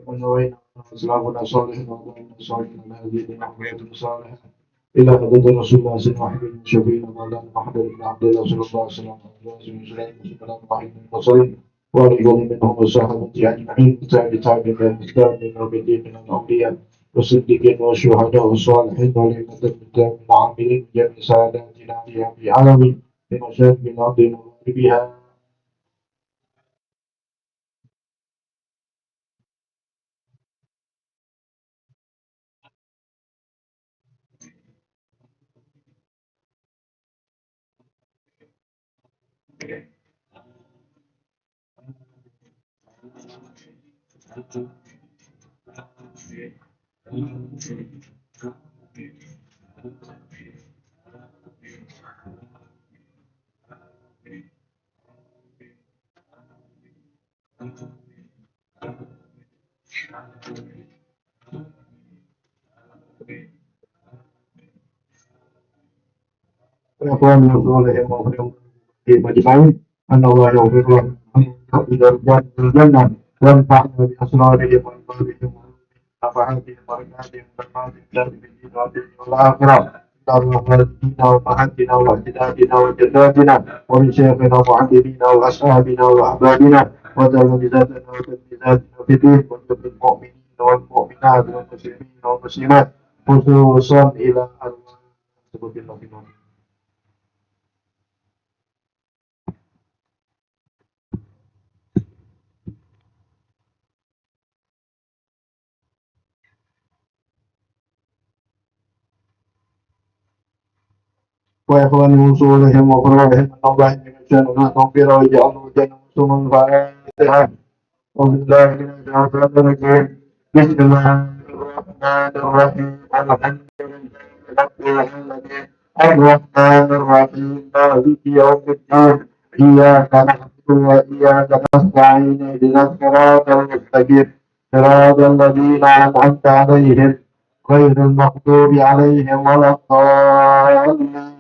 ونوينا أسلافنا صالح وأبونا صالح على ديننا وحياة صالحة إلى مدد رسول الله صلى الله عليه وسلم شفينا مولانا محمد بن عبد الله صلى الله عليه وسلم وسلم ورضوان منهم والصحابة أجمعين تابعين الإسلام من الدين من الأولياء والصديقين والشهداء والصالحين والأئمة الكتاب العاملين جميع ساداتنا في عالمين بمشاكل الأرض ومغربها. Ikhwan Rasulullah Majma'in أن الله يغفر لهم إلى الجنة وانفعنا بأسرارهم وأنفارهم ونفعاتهم وبركاتهم وبركاتهم في الدين والآخرة اللهم اهدنا ومهدنا واهتدائنا وجناتنا ومن شيخنا ومعلمينا وأصحابنا وأحبابنا وتلامذتنا وتلميذاتنا في الدين وجميع المؤمنين والمؤمنات والمسلمين والمسلمات خصوصا إلى الله سبحانه وتعالى. وإخواني وصولهم وفروعهم أن الله يجعلنا نغفر ويجعلنا جنة ثم الفاتحة. أعوذ بالله من الشيطان الرجيم. بسم الله الرحمن الرحيم. الحمد لله رب العالمين الرحمن الرحيم مالك يوم الدين إياك نعبد وإياك نستعين اهدنا الصراط المستقيم صراط الذين أنعمت عليهم غير المغضوب عليهم ولا الضالين.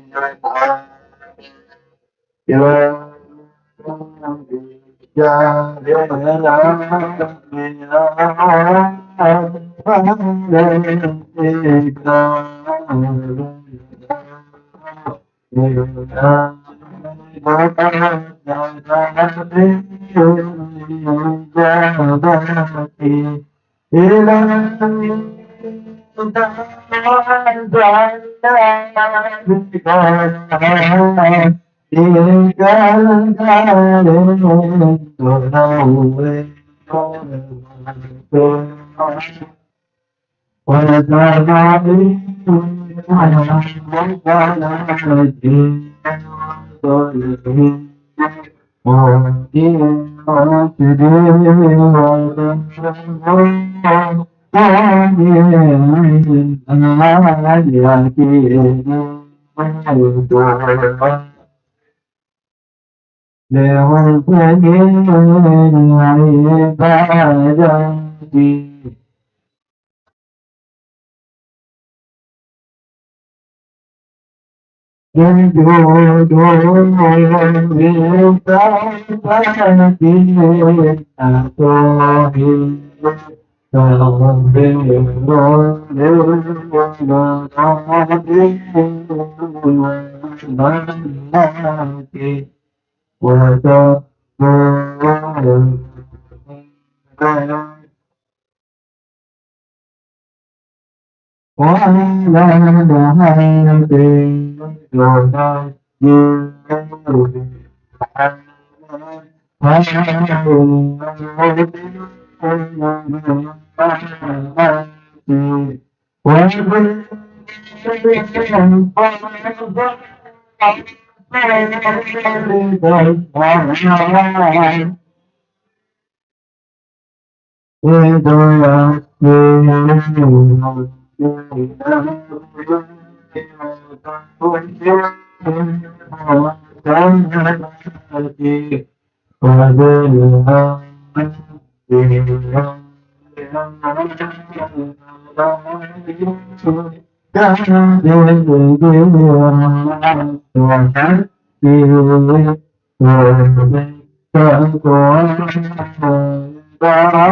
اللهم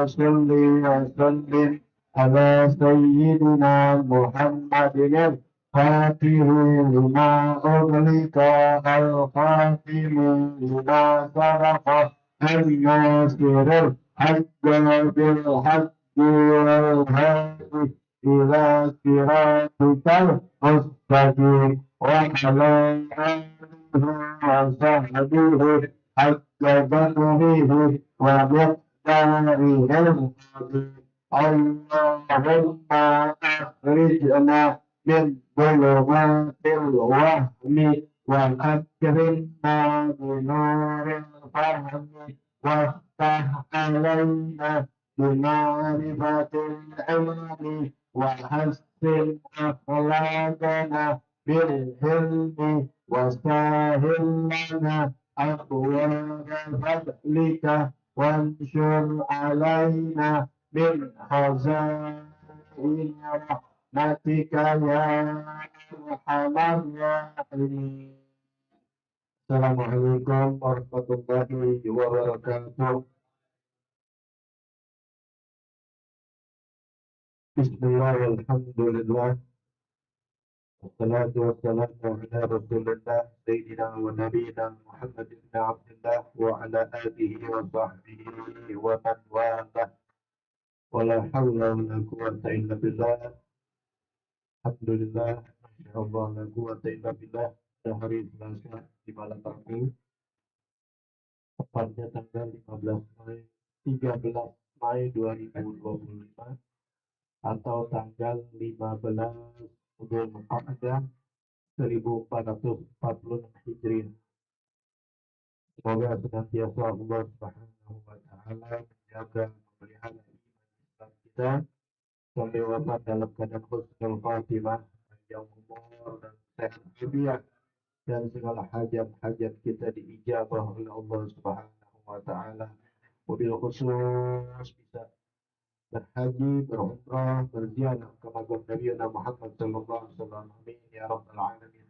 صل وسلم على سيدنا محمد الفاتح لما أغلق الخاتم لما سبق الناصر الحق بالحق والهادي إلى صراطك المستقيم وعلى آله وصحبه حق قدره ومقداره العظيم. اللهم أخرجنا من ظلمات الوهم وأكرمنا بنور الفهم وافتح علينا بمعرفة العلم وحسن أخلاقنا بالحلم وسهل لنا أبواب فضلك وانشر علينا من خزائن رحمتك يا أرحم الراحمين. Assalamualaikum warahmatullahi wabarakatuh. Bismillahirrahmanirrahim. Wassalatu wassalamu ala rasulillah Sayyidina wa nabiyina Muhammad ibn Abdullah wa ala alihi wa sahbihi wa man wala wa la hawla wa la quwwata illa billah. Alhamdulillah, masyaallah, la quwwata illa billah. Hari Selasa di malam Rabu, tepatnya tanggal 13 Mei 2025 atau tanggal 15 Zulqa'dah 1446 Hijriah. Semoga senantiasa Allah Subhanahu wa taala menjaga memelihara iman Islam kita sampai wafat dalam keadaan husnul khatimah, panjang umur dan sehat walafiat, dan segala hajat-hajat kita diijabah oleh Allah Subhanahu wa taala. Wabil khusus bisa berhaji, berumrah, berziarah ke makam Nabi Muhammad sallallahu alaihi wasallam. Amin ya rabbal alamin.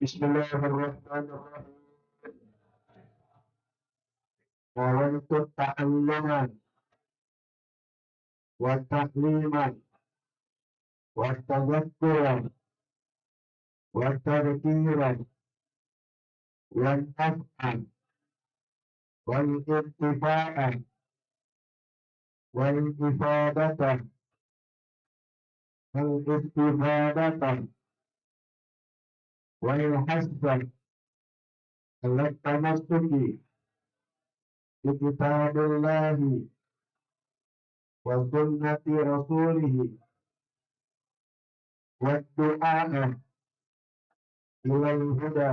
Bismillahirrahmanirrahim. Nawaitu ta'alluman wa ta'liman wa tadhakkuran wa tadhkiran wa naf'an wal intifa'an wal ifadatan wal istifadatan wal hasban ala tamassuki bi kitabillahi wa sunnati rasulih والدعاء إلى الهدى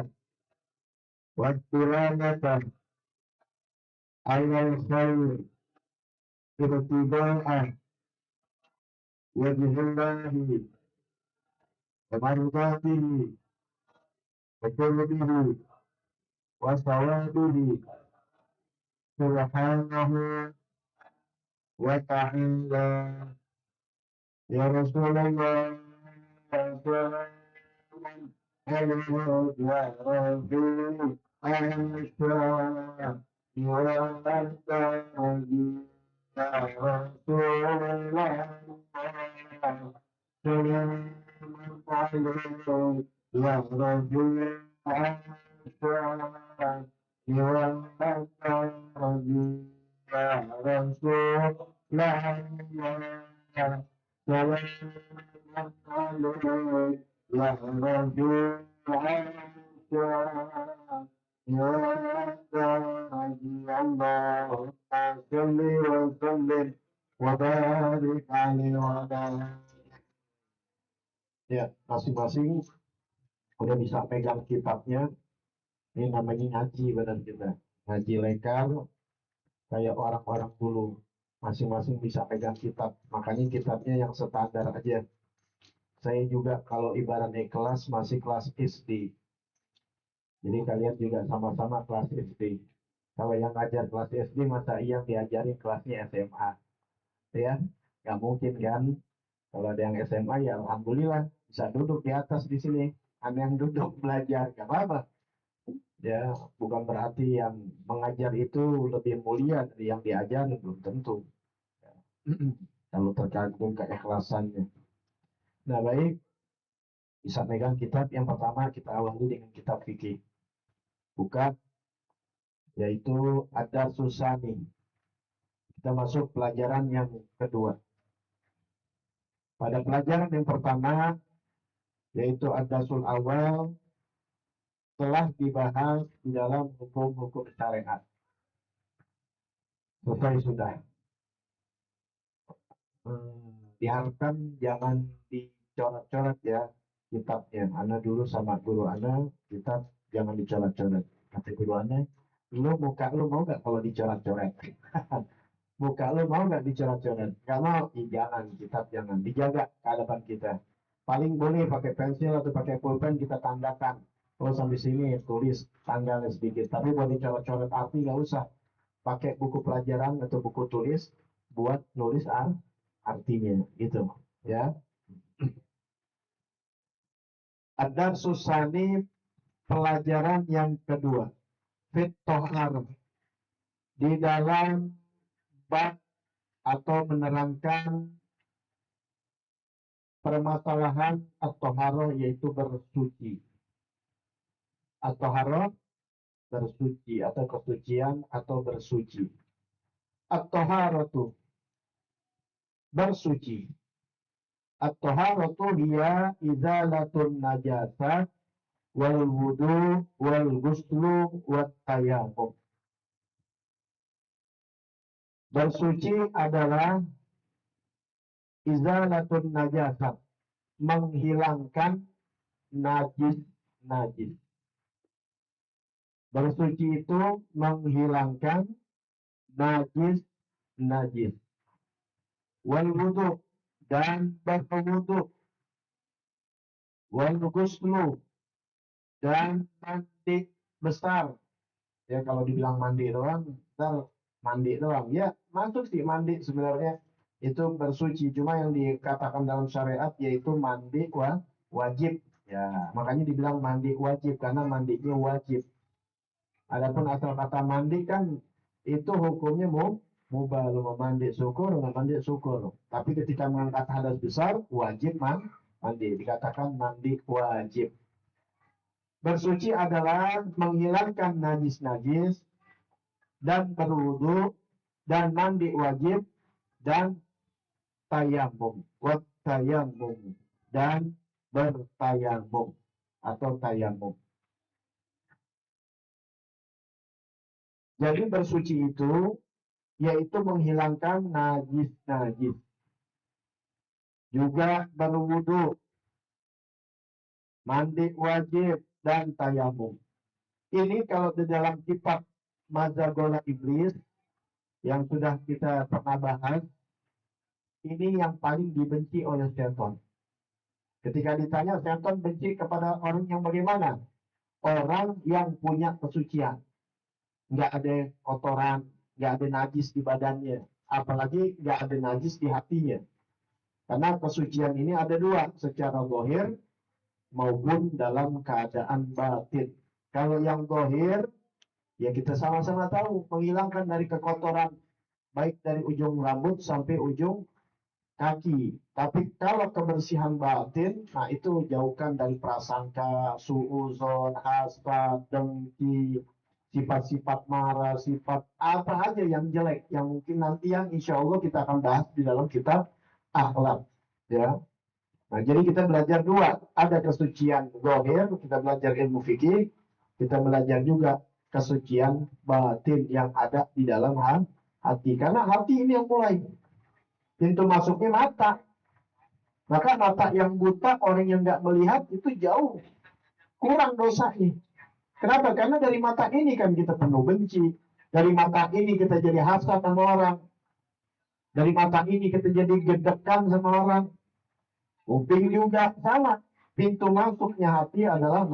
والدلالة على الخير ابتغاء وجه الله ومرضاته وقربه وثوابه سبحانه وتعالى. يا رسول الله سلام عليك يا ربي أشرى والتاجي يا رسول الله سلام عليك يا ربي أشرى والتاجي يا رسول الله سلام عليك يا ربي عيشا يا داعي اللهم صل وسلم وبارك عليه وعلى. Ya, masing-masing udah bisa pegang kitabnya. Ini namanya ngaji benar kita. Ngaji lekar kayak orang-orang dulu. Masing-masing bisa pegang kitab. Makanya kitabnya yang standar aja. Saya juga kalau ibaratnya kelas masih kelas SD. Jadi kalian juga sama-sama kelas SD. Kalau yang ngajar kelas SD masa iya diajarin kelasnya SMA, ya nggak mungkin kan? Kalau ada yang SMA ya alhamdulillah bisa duduk di atas di sini. Ada yang duduk belajar, nggak apa-apa. Ya bukan berarti yang mengajar itu lebih mulia dari yang diajar, belum tentu. Ya. Kalau tergantung keikhlasannya. Nah baik, bisa pegang kitab yang pertama kita awali dengan kitab fikih. Buka, yaitu ada susani. Kita masuk pelajaran yang kedua. Pada pelajaran yang pertama, yaitu ad-darsul awal, telah dibahas di dalam hukum-hukum syariat. Selesai sudah. Diharapkan jangan dicoret-coret ya kitabnya. Ana dulu sama guru Ana, kitab jangan dicoret-coret. Kata guru Ana, muka lu mau gak kalau dicoret-coret? Muka lu mau nggak dicoret-coret? Nggak mau, jangan, kitab jangan. Dijaga keadaban kita. Paling boleh pakai pensil atau pakai pulpen kita tandakan. Oh sampai sini tulis tanggalnya sedikit. Tapi buat dicoret-coret arti nggak usah. Pakai buku pelajaran atau buku tulis buat nulis artinya. Gitu. Ya. Ada susani pelajaran yang kedua. Fit tohar. Di dalam bab atau menerangkan permasalahan at-toharoh yaitu bersuci. At-toharoh bersuci atau kesucian atau bersuci. At-toharotu bersuci. At-toharotu hiya izalatun najasah wal wudu wal guslu wat tayammum. Bersuci adalah izalatun najasah, menghilangkan najis. Bersuci itu menghilangkan najis. Wal wudu dan berwudu. Wal ghuslu dan mandi besar. Ya kalau dibilang mandi doang, ntar mandi doang. Ya masuk sih mandi sebenarnya itu bersuci. Cuma yang dikatakan dalam syariat yaitu mandi wajib. Ya makanya dibilang mandi wajib karena mandinya wajib. Adapun asal kata mandi kan itu hukumnya mubah, lu mau mandi syukur, nggak mandi syukur. Tapi ketika mengangkat hadas besar, wajib mandi. Dikatakan mandi wajib. Bersuci adalah menghilangkan najis-najis dan berwudu dan mandi wajib dan tayamum, wat tayamum dan bertayamum atau tayamum. Jadi bersuci itu yaitu menghilangkan najis-najis. Juga berwudu mandi wajib, dan tayamum. Ini kalau di dalam kitab Mazagola Iblis yang sudah kita pernah bahas, ini yang paling dibenci oleh setan. Ketika ditanya, setan benci kepada orang yang bagaimana? Orang yang punya kesucian. Nggak ada kotoran, nggak ada najis di badannya. Apalagi nggak ada najis di hatinya. Karena kesucian ini ada dua, secara zahir maupun dalam keadaan batin. Kalau yang zahir, ya kita sama-sama tahu, menghilangkan dari kekotoran, baik dari ujung rambut sampai ujung kaki. Tapi kalau kebersihan batin, nah itu jauhkan dari prasangka, suuzon, hasad, dengki, sifat-sifat marah, sifat apa aja yang jelek, yang mungkin nanti yang insya Allah kita akan bahas di dalam kitab akhlak. Ya, nah jadi kita belajar dua, ada kesucian zahir, kita belajar ilmu fikih, kita belajar juga kesucian batin yang ada di dalam hati. Karena hati ini yang mulai pintu masuknya mata. Maka mata yang buta, orang yang nggak melihat itu jauh kurang dosanya. Kenapa? Karena dari mata ini kan kita penuh benci. Dari mata ini kita jadi hasad sama orang. Dari mata ini kita jadi gedekan sama orang. Kuping juga sama. Pintu masuknya hati adalah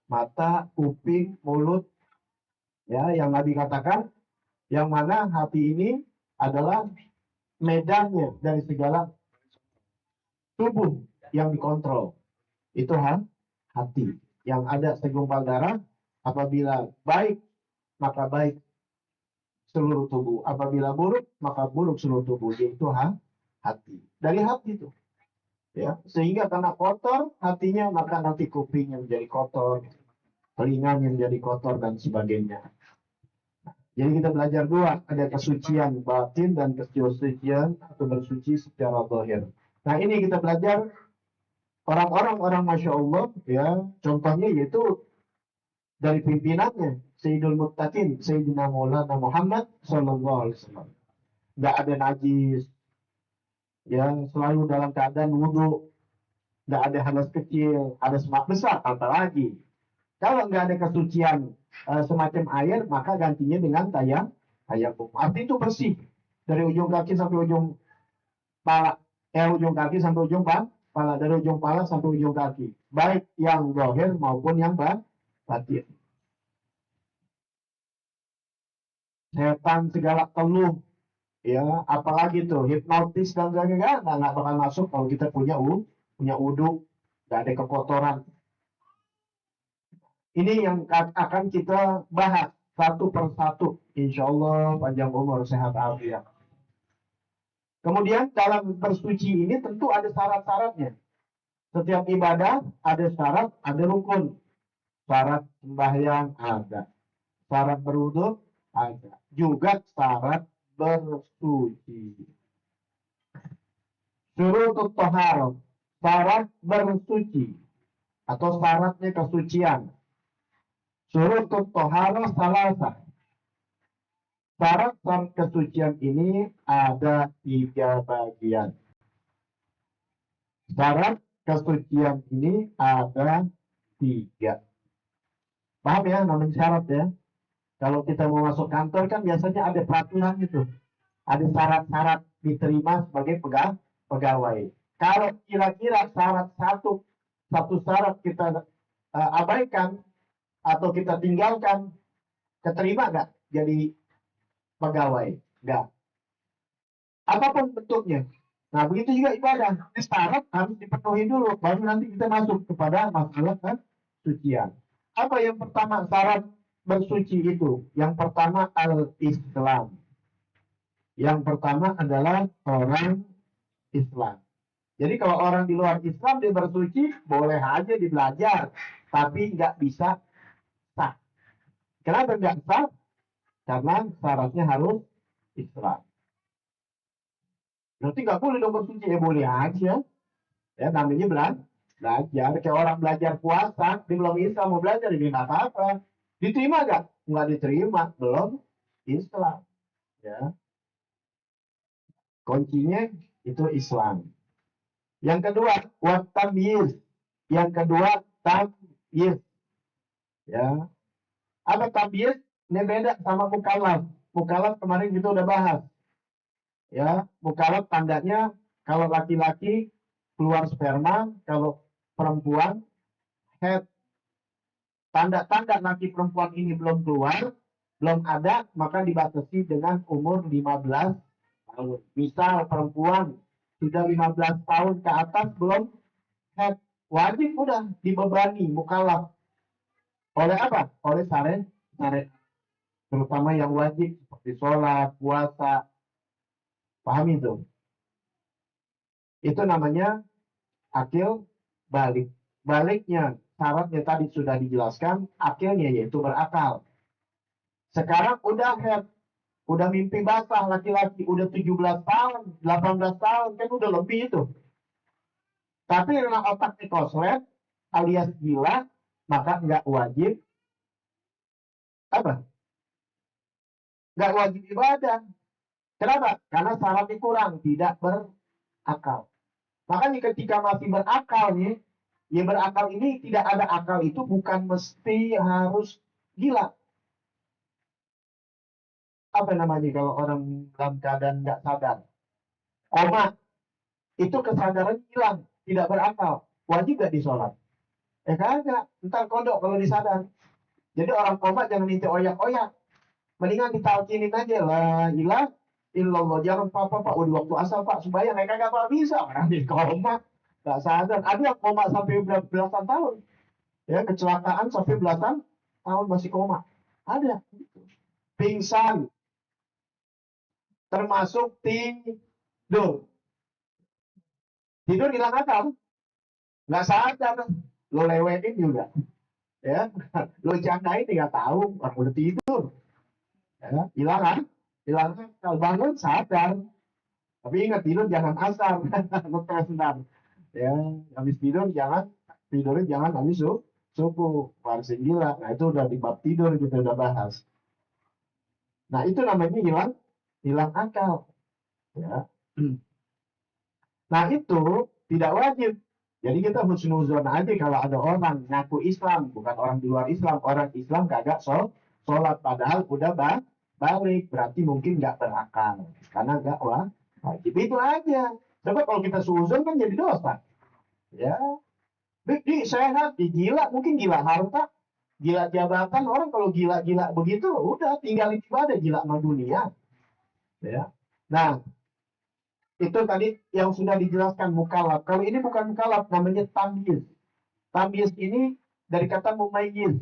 mata, kuping, mulut. Ya, yang Nabi katakan, yang mana hati ini adalah medannya dari segala tubuh yang dikontrol. Itu hati. Yang ada segumpal darah, apabila baik, maka baik seluruh tubuh. Apabila buruk, maka buruk seluruh tubuh. Yaitu hati. Dari hati itu. Ya, sehingga karena kotor hatinya, maka nanti kupingnya menjadi kotor, telinganya menjadi kotor, dan sebagainya. Jadi kita belajar dua, ada kesucian batin dan kesucian atau bersuci secara zahir. Nah ini kita belajar orang-orang Masya Allah, ya, contohnya yaitu dari pimpinannya, Sayyidul Muttaqin, Sayyidina Maulana Muhammad Sallallahu Alaihi Wasallam. Nggak ada najis, yang selalu dalam keadaan wudhu, nggak ada hadas kecil, ada semak besar, apalagi. Kalau nggak ada kesucian semacam air, maka gantinya dengan tayamum. Arti itu bersih dari ujung kaki sampai ujung pala, ujung kaki sampai ujung pala, dari ujung pala sampai ujung kaki, baik yang zahir maupun yang batin. Setan segala teluh, ya apalagi tuh hipnotis dan sebagainya, nggak bakal masuk kalau kita punya uduk, nggak ada kekotoran. Ini yang akan kita bahas satu persatu, insya Allah panjang umur sehat afiat. Kemudian dalam bersuci ini tentu ada syarat-syaratnya. Setiap ibadah ada syarat, ada rukun. Syarat sembahyang ada, syarat berwudu ada, juga syarat bersuci. Syurutut thaharah, syarat bersuci atau syaratnya kesucian. Syurutut thaharah salasa. Syarat kesucian ini ada 3 bagian. Syarat kesucian ini ada 3. Paham ya namanya syarat ya? Kalau kita mau masuk kantor kan biasanya ada peraturan gitu. Ada syarat-syarat diterima sebagai pegawai. Kalau kira-kira syarat satu syarat kita abaikan atau kita tinggalkan, keterima nggak jadi pegawai? Nggak. Apapun bentuknya. Nah, begitu juga ibadah. Syarat harus dipenuhi dulu, baru nanti kita masuk kepada masalah kesucian. Apa yang pertama syarat bersuci itu? Yang pertama al-Islam. Yang pertama adalah orang Islam. Jadi kalau orang di luar Islam dia bersuci, boleh aja dibelajar, tapi nggak bisa sah. Kenapa nggak sah? Karena syaratnya harus Islam. Berarti nggak boleh dong bersuci, ya boleh aja. Ya namanya belajar. Kayak orang belajar puasa, dia belum Islam mau belajar, dia nggak apa-apa. Diterima nggak? Nggak diterima, belum Islam. Ya. Kuncinya itu Islam. Yang kedua, wat tamyiz. Yang kedua, Tamyiz. Ya. Apa tamyiz? Ini beda sama mukallaf. Mukallaf kemarin kita udah bahas. Ya, mukallaf tandanya kalau laki-laki keluar sperma, kalau perempuan head. Tanda-tanda laki perempuan ini belum keluar, belum ada, maka dibatasi dengan umur 15 tahun. Misal perempuan sudah 15 tahun ke atas belum head, wajib udah dibebani mukallaf. Oleh apa? Oleh syariat. Terutama yang wajib seperti sholat, puasa. Paham itu? Itu namanya akil balik. Baliknya, syaratnya tadi sudah dijelaskan, akilnya yaitu berakal. Sekarang udah head, udah mimpi basah laki-laki, udah 17 tahun, 18 tahun, kan udah lebih itu. Tapi karena otaknya koslet, alias gila, maka nggak wajib, apa? Nggak wajib ibadah. Kenapa? Karena syaratnya kurang, tidak berakal. Makanya ketika masih berakal nih, ya berakal ini tidak ada akal itu bukan mesti harus gila. Apa namanya kalau orang dalam keadaan nggak sadar? Koma, itu kesadaran hilang, tidak berakal. Wajib gak disolat? Kagak, ntar kodok kalau disadar. Jadi orang koma jangan inti oyak-oyak. Mendingan ditalkinin aja lah, ilah, illallah, jangan pak, udah waktu asal pak, supaya mereka gak apa bisa. Orang di koma, gak sadar. Ada yang koma sampai belasan tahun. Ya, kecelakaan sampai belasan tahun masih koma. Ada. Pingsan. Termasuk tidur. Tidur hilang akal. Nggak sadar. Lo lewetin juga. Ya, lo candain nggak tahu. Orang udah tidur. Ya, hilang kan? Hilang akal. Bangun sadar. Tapi ingat tidur jangan asar. Sebentar. Ya, habis tidur tidurnya jangan habis subuh. Harus gila. Nah itu udah di bab tidur kita udah bahas. Nah itu namanya hilang akal. Ya. Nah itu tidak wajib. Jadi kita husnuzon aja kalau ada orang ngaku Islam, bukan orang di luar Islam. Orang Islam kagak sholat, padahal udah balik. Berarti mungkin nggak berakal. Karena nggak wajib. Itu aja. Coba kalau kita suzon kan jadi dosa. Ya, di sehat, gila, mungkin gila harta, gila jabatan. Orang kalau gila-gila begitu, udah tinggal ibadah, gila sama dunia. Ya. Nah, itu tadi yang sudah dijelaskan mukallaf. Kalau ini bukan mukallaf, namanya tamyiz. Tamyiz ini dari kata mumayyiz,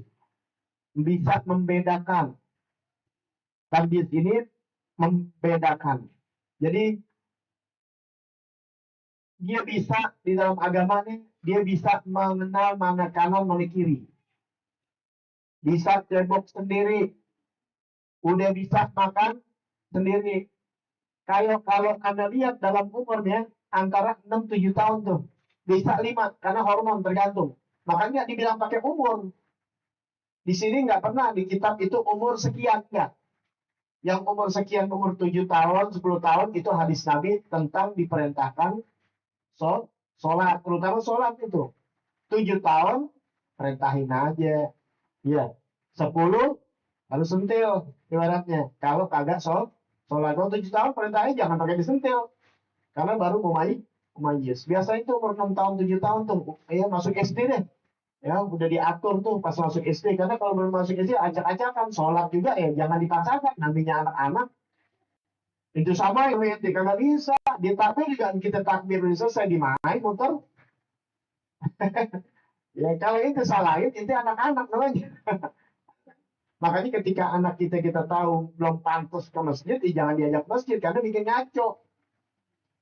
bisa membedakan. Tamyiz ini membedakan. Jadi dia bisa di dalam agamanya, dia bisa mengenal mana kanan, mana kiri. Bisa cebok sendiri, udah bisa makan sendiri. Kayak kalau Anda lihat dalam umurnya antara 6-7 tahun tuh. Bisa 5 karena hormon tergantung. Makanya dibilang pakai umur. Di sini nggak pernah di kitab itu umur sekian enggak. Yang umur sekian umur 7 tahun, 10 tahun itu hadis Nabi tentang diperintahkan sholat, terutama sholat itu. 7 tahun perintahin aja. Ya. 10 harus sentil ibaratnya. Kalau kagak sholat, kalau 7 tahun perintahnya jangan pakai disentil. Karena baru mumayyiz. Biasanya itu umur 6 tahun, 7 tahun tuh, ya masuk SD deh. Ya, udah diatur tuh pas masuk SD. Karena kalau belum masuk SD, acak-acakan. Sholat juga ya jangan dipaksakan. Namanya anak-anak. Itu sama yang nanti karena bisa. Di takbir juga kita takbir udah selesai di main motor. Ya kalau itu salahin, itu anak-anak namanya. Makanya ketika anak kita tahu belum pantas ke masjid, jangan diajak masjid karena bikin ngaco.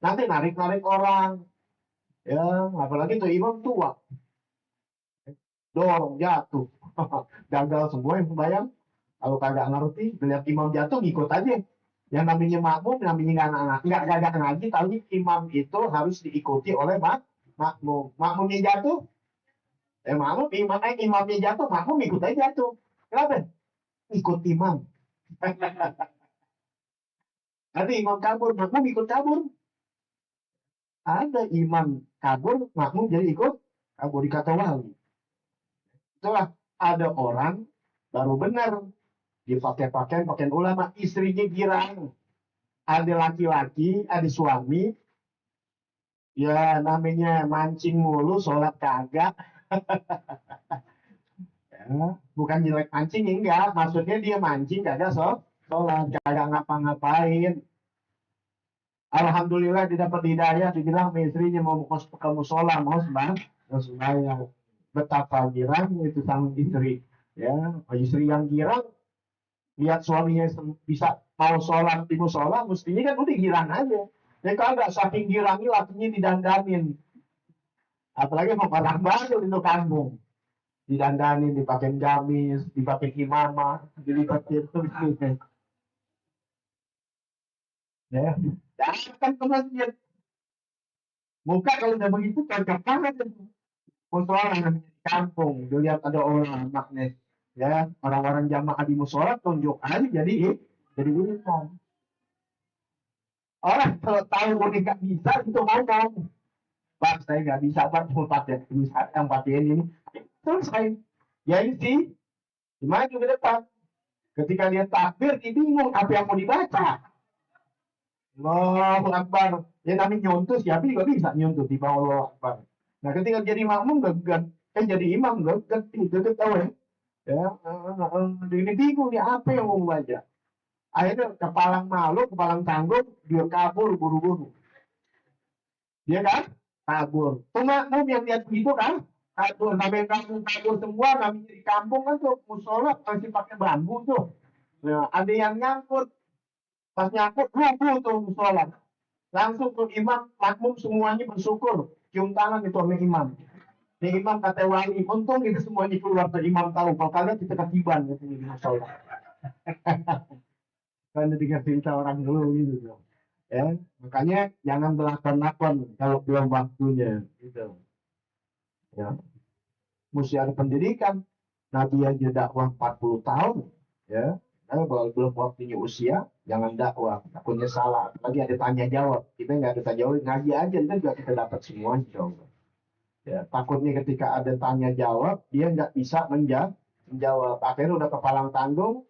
Nanti narik-narik orang. Ya, apalagi tuh imam tua. Dorong jatuh. Gagal semua yang bayang. Kalau kagak ngerti, lihat imam jatuh ngikut aja. Yang namanya makmum, namanya nggak ngaji, tapi imam itu harus diikuti oleh makmum. Makmumnya jatuh, imamnya jatuh, makmum ikut aja jatuh. Kenapa? Ikut imam. Nanti imam kabur, makmum ikut kabur. Ada imam kabur, makmum jadi ikut kabur, dikata wali. Itulah ada orang baru benar dipakai pakaian ulama, istrinya girang. Ada laki-laki, ada suami, ya namanya mancing mulu, sholat kagak. Ya, bukan jelek mancing, enggak. Maksudnya dia mancing kagak sholat, kagak ngapa-ngapain. Alhamdulillah didapat hidayah, dibilang istrinya mau ke musola, mau sembahyang. Betapa girangnya itu sang istri. Ya, istri yang girang, lihat suaminya bisa mau sholat di musola, mestinya kan udah girang aja. Ya kalau nggak saking girangnya lakinya didandanin. Apalagi mau orang baru itu kampung. Didandanin, dipakai gamis, dipakai imamah, dilibatin tuh. Ya, datang ke masjid. Muka kalau udah begitu cocok banget. Musola di kampung, dilihat ada orang maknya. Ya, orang-orang jamaah di musola tunjuk aja jadi imam. Orang kalau tahu mau nggak bisa itu ngomong. Pak, saya nggak bisa Pak, mau pakai bisa yang pakai ini. Selesai. Ya ini sih, maju ke depan. Ketika dia takbir, dia bingung apa yang mau dibaca. Allahu Akbar. Ya namanya nyontus, siapa juga bisa nyontus di bawah Allahu Akbar. Nah ketika jadi makmum, jadi imam, gak tahu ya. Ya, ini bingung nih apa yang mau baca. Akhirnya kepalang malu, kepalang tanggung, dia kabur buru-buru. Dia kan kabur. Pemakmum yang lihat begitu kan kabur, sampai kampung kabur semua. Kami di kampung kan tuh musola masih pakai bambu tuh. Nah, ada yang nyangkut, pas nyangkut rubuh tuh musola. Langsung tuh imam makmum semuanya bersyukur, cium tangan itu sama imam. Ini imam kata wali, untung itu semuanya keluar tuh imam tahu, kalau kalian kita ketiban gitu di musola. Kan dikasih cerita orang dulu gitu tuh. Ya, makanya jangan belakon-lakon kalau belum waktunya gitu. Ya, mesti ada pendidikan. Nabi aja dakwah 40 tahun, ya. Nah, kalau belum waktunya usia, jangan dakwah. Takutnya salah. Lagi ada tanya jawab. Kita nggak ada tanya jawab, ngaji aja, ntar juga kita dapat semua, insya Allah. Ya, takutnya ketika ada tanya jawab, dia nggak bisa menjawab. Akhirnya udah kepalang tanggung,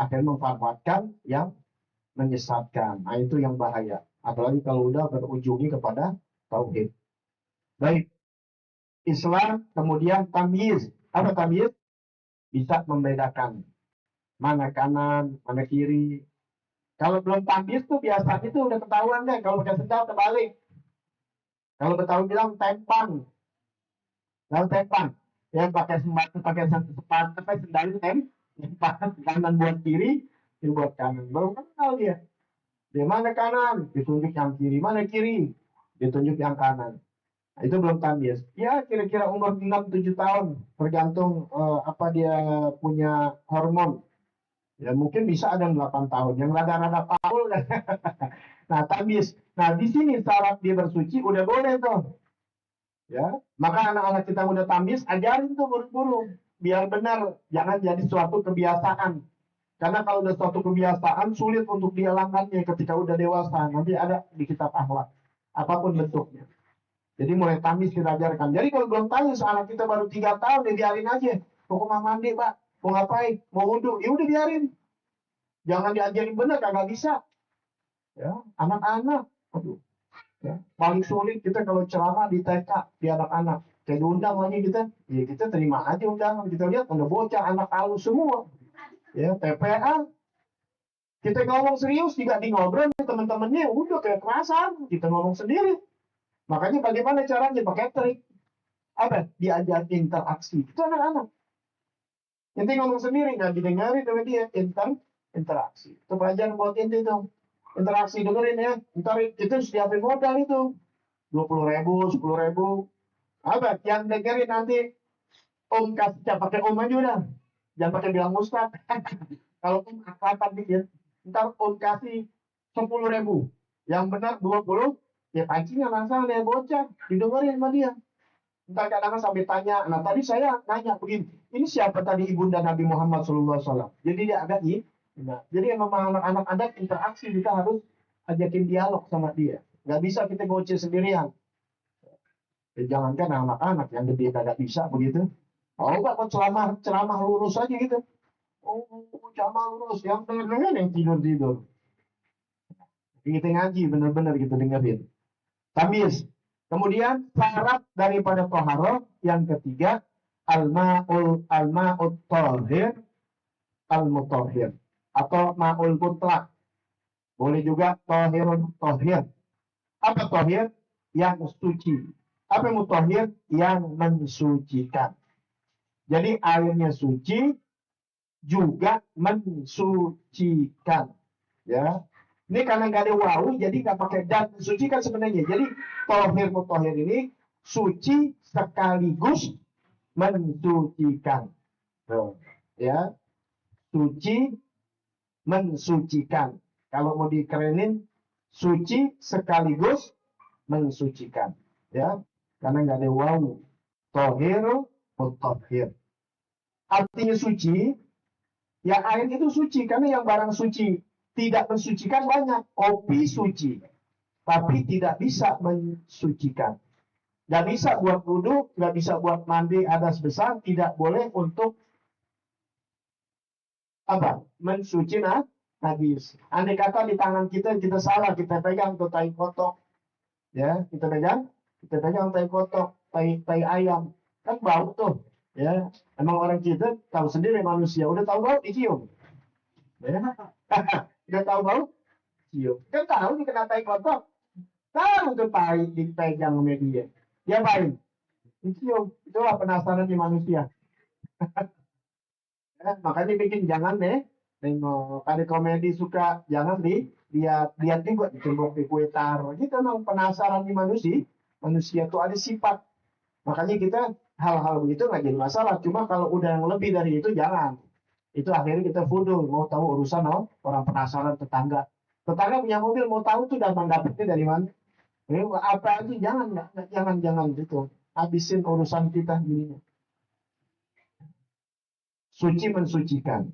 akhirnya memfatwakan yang menyesatkan. Nah, itu yang bahaya. Apalagi kalau udah berujungnya kepada tauhid. Baik, Islam kemudian tamyiz. Apa tamyiz? Bisa membedakan mana kanan, mana kiri. Kalau belum tamyiz tuh biasanya tuh udah ketahuan deh. Kalau pakai sendal terbalik. Kalau Betawi bilang tempang, kalau tempang. Yang pakai sepatu, pakai sepatu, pakai sendal itu tempang. Kanan buat kiri, kiri buat kanan. Baru kenal dia. Di mana kanan? Ditunjuk yang kiri. Mana kiri? Ditunjuk yang kanan. Nah, itu belum tamyiz. Ya kira-kira umur 6-7 tahun. Tergantung apa dia punya hormon. Ya mungkin bisa ada yang 8 tahun. Yang rada-rada paul kan. Nah tamyiz. Nah di sini syarat dia bersuci udah boleh tuh. Ya, maka anak-anak kita udah tamyiz, ajarin tuh buru-buru. Biar benar. Jangan jadi suatu kebiasaan. Karena kalau udah suatu kebiasaan, sulit untuk dihilangkannya ketika udah dewasa. Nanti ada di kitab akhlak. Apapun bentuknya. Jadi mulai tamis kita ajarkan. Jadi kalau belum tamis, anak kita baru 3 tahun, ya biarin aja. Mau ke mandi, Pak. Mau ngapain? Mau wudhu. Ya udah biarin. Jangan diajarin bener, kagak bisa. Ya, anak-anak. Aduh. Ya. Paling sulit kita kalau ceramah di TK, di anak-anak. Kayak diundang lagi kita, ya kita terima aja undangan. Kita lihat ada bocah, anak halus semua. Ya, TPA. Kita ngomong serius, tidak di ngobrol, teman-temannya udah kayak kerasan. Kita ngomong sendiri. Makanya bagaimana caranya pakai trik? Apa? Diajar interaksi. Itu anak-anak. Inti ngomong sendiri, nggak didengarin sama dia. Interaksi. Itu pelajaran buat inti itu. Interaksi dengerin ya. Ntar itu siapin modal itu. 20.000, 10.000. Apa? Yang dengerin nanti om kasih pakai om aja udah. Jangan pakai bilang ustad. Kalau om akraban dikit, ntar om kasih 10.000. Yang benar 20, ya pancingnya langsung dia bocah. Didengerin sama dia. Ntar kadang-kadang sampai tanya, nah tadi saya nanya begini, ini siapa tadi ibunda Nabi Muhammad SAW? Jadi dia agak nah, jadi memang anak-anak ada interaksi, kita harus ajakin dialog sama dia. Nggak bisa kita goceh sendirian. Ya, jangankan anak-anak yang gede kagak bisa begitu. Oh, Pak, kok ceramah lurus aja gitu. Oh, ceramah lurus, yang dengerin yang tidur-tidur. Kita ngaji bener-bener gitu dengerin. Tamis. Kemudian syarat daripada toharoh yang ketiga al-ma'ut tohir al-mutahhir atau ma'ul mutlak. Boleh juga tohirun tohir. Apa tohir? Yang suci. Apa mutahhir? Yang mensucikan. Jadi airnya suci juga mensucikan. Ya, ini karena nggak ada wawu, jadi nggak pakai dan mensucikan sebenarnya. Jadi tohir mutahhir ini suci sekaligus mensucikan. Tuh, ya, suci mensucikan. Kalau mau dikerenin, suci sekaligus mensucikan. Ya, karena nggak ada wawu. Tohiru mutahhir. Artinya suci, ya air itu suci karena yang barang suci tidak mensucikan banyak. Kopi suci, tapi tidak bisa mensucikan. Nggak bisa buat wudhu, nggak bisa buat mandi hadas besar, tidak boleh untuk apa? Mensuci najis. Andai kata di tangan kita salah, kita pegang tuh tai kotok, ya kita pegang tai kotok, tai ayam, kan bau tuh, ya. Emang orang kita tahu sendiri manusia, udah tahu bau dicium, ya. Udah tahu bau cium, kan tahu nih kena tai kotok, tahu tuh tai dipegang media, dia main dicium, itulah penasaran di manusia. Ya, makanya bikin jangan deh nengok ada komedi suka jangan lihat lihat juga dicembok di kue tar gitu, memang penasaran di manusia, manusia tuh ada sifat, makanya kita hal-hal begitu nggak jadi masalah, cuma kalau udah yang lebih dari itu jangan, itu akhirnya kita fudul mau tahu urusan orang penasaran tetangga, tetangga punya mobil mau tahu tuh datang dapetnya dari mana. Ini apa aja jangan jangan gitu, habisin urusan kita gini. Suci mensucikan.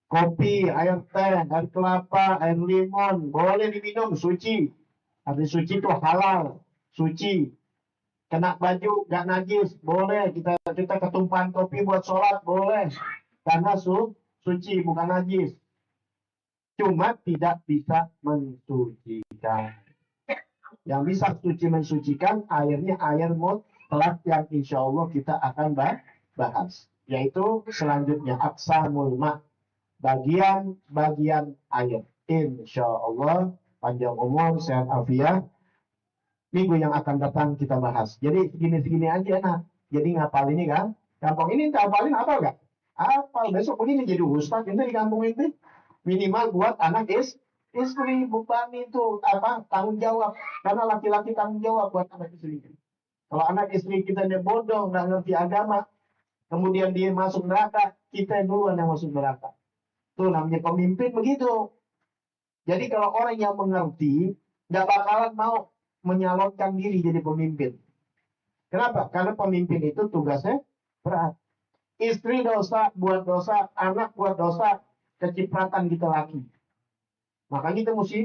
Kopi, air teh, air kelapa, air limon, boleh diminum, suci. Arti suci itu halal, suci. Kena baju, gak najis, boleh. Kita ketumpahan kopi buat sholat, boleh. Karena suci, bukan najis. Cuma tidak bisa mensucikan. Yang bisa suci mensucikan, airnya air mutlak yang insya Allah kita akan bahas. Yaitu selanjutnya, aksamul ma', bagian-bagian air. Insya Allah panjang umur, sehat afiat. Minggu yang akan datang kita bahas. Jadi segini-segini aja nah. Jadi ngapal ini kan. Kampung ini ngapalin apa enggak? Apal besok begini jadi ustaz itu di kampung ini. Minimal buat anak istri beban itu apa tanggung jawab. Karena laki-laki tanggung jawab buat anak istri. Kalau anak istri kita dia bodoh, nggak ngerti agama, kemudian dia masuk neraka, kita duluan yang masuk neraka. Tuh namanya pemimpin begitu. Jadi kalau orang yang mengerti, nggak bakalan mau menyalonkan diri jadi pemimpin. Kenapa? Karena pemimpin itu tugasnya berat. Istri dosa, buat dosa, anak buat dosa, kecipratan kita laki. Makanya kita mesti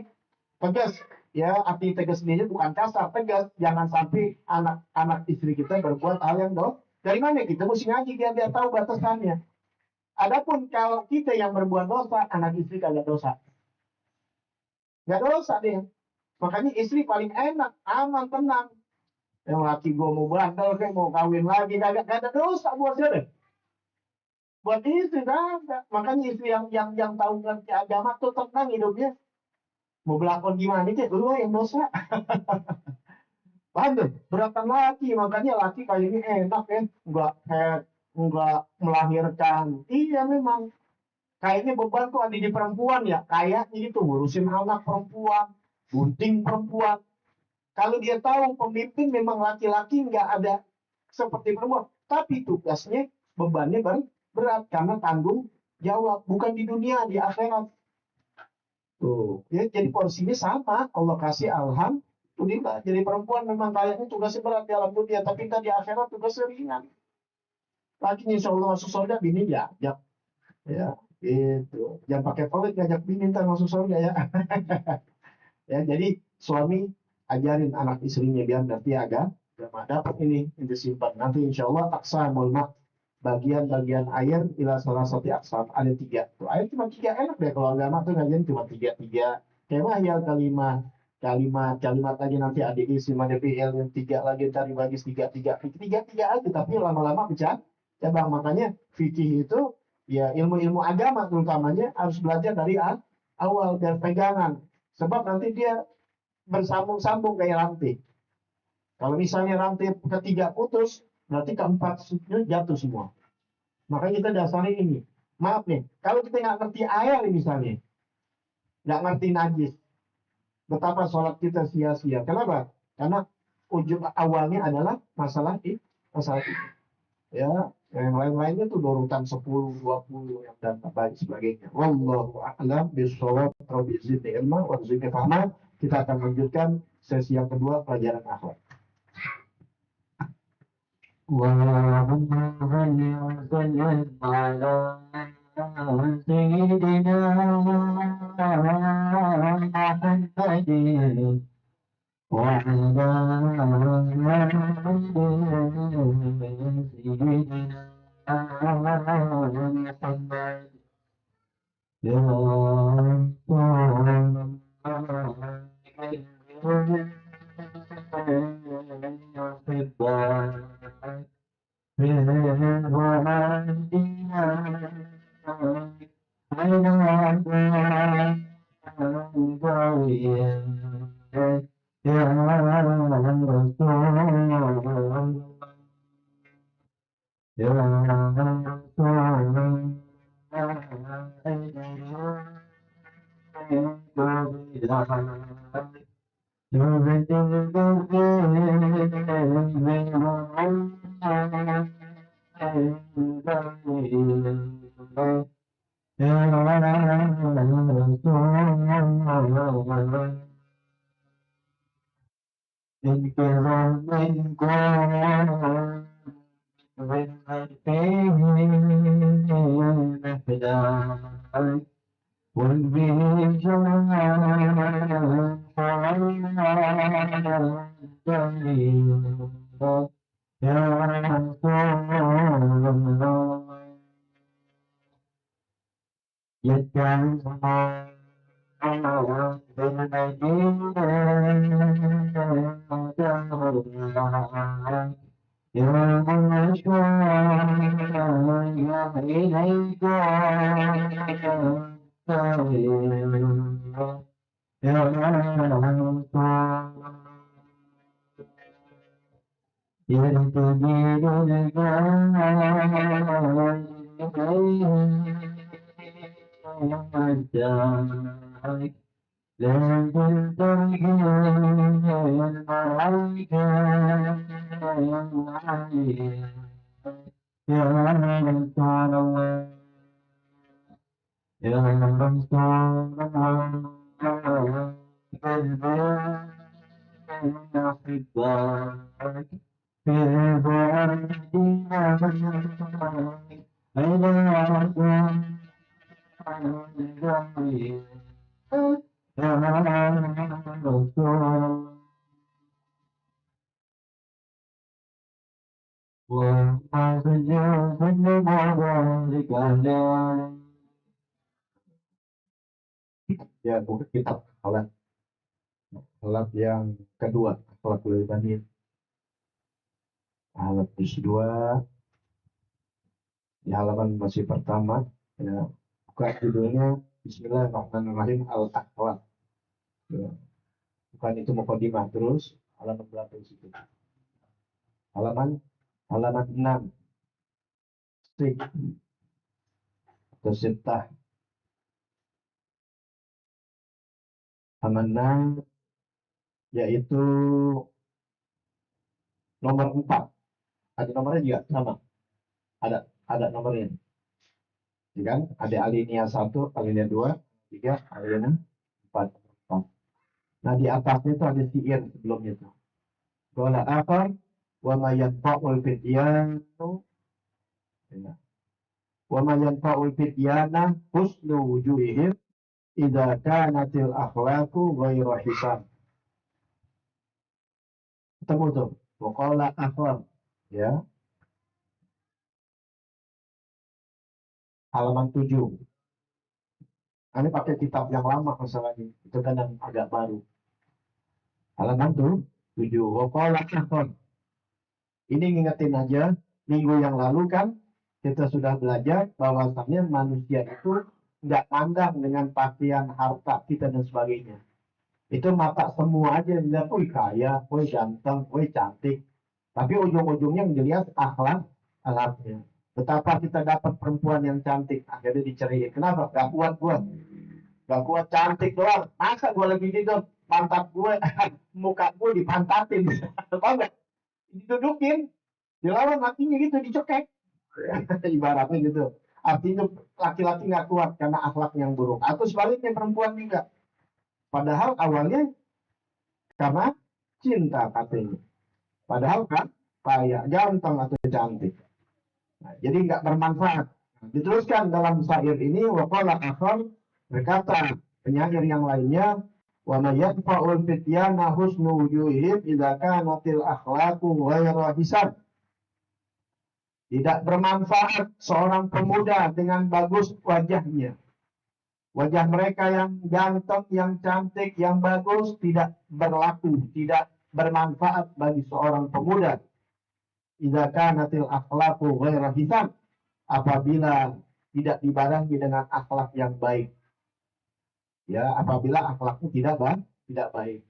tegas. Ya, arti tegas ini bukan kasar, tegas. Jangan sampai anak-anak istri kita berbuat hal yang dosa. Dari mana kita mesti ngaji biar tahu batasannya. Adapun kalau kita yang berbuat dosa, anak istri kagak dosa. Nggak dosa deh. Makanya istri paling enak, aman, tenang. Yang laki gue mau bandel, kayak mau kawin lagi, gak ada dosa buat dia deh. Buat istri kagak. Makanya istri yang tahu ngerti agama tuh tenang hidupnya. Mau belakon gimana sih, lu yang dosa. Paham tuh? Beratan laki, makanya laki kayak ini enak ya, nggak melahirkan. Iya memang. Kayaknya beban tuh ada di perempuan ya, kayaknya itu ngurusin anak perempuan, gunting perempuan. Kalau dia tahu pemimpin memang laki-laki nggak ada seperti perempuan, tapi tugasnya bebannya berat karena tanggung jawab, bukan di dunia, di akhirat. Tuh, ya, jadi porsinya sama. Allah kasih alhamdulillah. Jadi perempuan memang kayaknya tugasnya berat di alam dunia, tapi kita di akhirat tugasnya ringan. Laki insya Allah masuk surga, bini diajak. Ya, gitu. Jangan pakai pelit ngajak bini ntar masuk surga ya. Ya, jadi suami ajarin anak istrinya biar nanti agak dapat ini simpan. Nanti insya Allah taksa mulmak bagian-bagian air ila salah satu aksam ada 3 tuh air cuma 3 enak deh kalau agama tuh ngajian cuma 3 kayak ya kalimat kalimat lagi nanti ada isim ada fi'il yang 3 lagi cari bagi 3 aja tapi lama-lama pecah cabang makanya fikih itu ya ilmu-ilmu agama terutamanya harus belajar dari awal dan pegangan sebab nanti dia bersambung-sambung kayak rantai. Kalau misalnya rantai ketiga putus, berarti keempat jatuh semua. Makanya kita dasarnya ini. Maaf nih, kalau kita nggak ngerti air misalnya, nggak ngerti najis, betapa sholat kita sia-sia. Kenapa? Karena ujung awalnya adalah masalah itu. Masalah itu. Ya, yang lain-lainnya tuh urutan 10, 20 yang dan baik sebagainya. Wallahu a'lam bishawab atau bi'izni ilma wa rizqi fahma. Kita akan lanjutkan sesi yang kedua pelajaran akhlak. اللهم صل وسلم على سيدنا محمد وعلى سيدنا محمد يا Ya, buku kitab akhlak. Akhlak yang kedua, akhlakul ibadah. Akhlak kedua di halaman masih pertama ya buka judulnya Bismillahirrahmanirrahim al-akhlak ya. Bukan itu mukadimah terus halaman berapa di situ halaman halaman 6 sik atau sitah halaman 6 yaitu nomor 4 ada nomornya juga sama ada nomornya ya kan ada alinea 1 alinea 2 3 alinea 4. Nah di atasnya itu ada siir sebelumnya itu Qala akhar wa ma yanfa'ul fityanu wa ma yanfa'ul fityana husnu wujuhihim idza kanatil akhlaqu ghairu hisan. Ketemu tuh. Wa qala akhar ya. halaman 7. Ini pakai kitab yang lama masalahnya, itu kan yang agak baru. Halaman 7. Waqala akhon. Ini ngingetin aja, minggu yang lalu kan kita sudah belajar bahwasannya manusia itu nggak pandang dengan pakaian, harta kita dan sebagainya. Itu mata semua aja yang lihat, wih kaya, wih ganteng, wih cantik. Tapi ujung-ujungnya yang dilihat akhlaknya. Betapa kita dapat perempuan yang cantik, akhirnya diceritain. Kenapa? Gak kuat gue. Gak kuat cantik doang. Masa gue lagi tidur, pantat gue, muka gue dipantatin. Tahu nggak? Didudukin, dilawan lakinya gitu, dicekek. Ibaratnya gitu. Artinya laki-laki nggak kuat karena akhlak yang buruk. Atau sebaliknya perempuan juga. Padahal awalnya karena cinta katanya. Padahal kan kaya, ganteng atau cantik. Nah, jadi nggak bermanfaat. Diteruskan dalam syair ini, waqala akhar, berkata penyair yang lainnya, wa may yadfa'ul fityana husnu wujuhihim idza kanatil akhlaqu ghaira hisab. Tidak bermanfaat seorang pemuda dengan bagus wajahnya. Wajah mereka yang ganteng, yang cantik, yang bagus tidak berlaku, tidak bermanfaat bagi seorang pemuda. Idza kanatil akhlaqu ghaira hisab, apabila tidak dibarengi dengan akhlak yang baik. Ya, apabila akhlaknya tidak baik,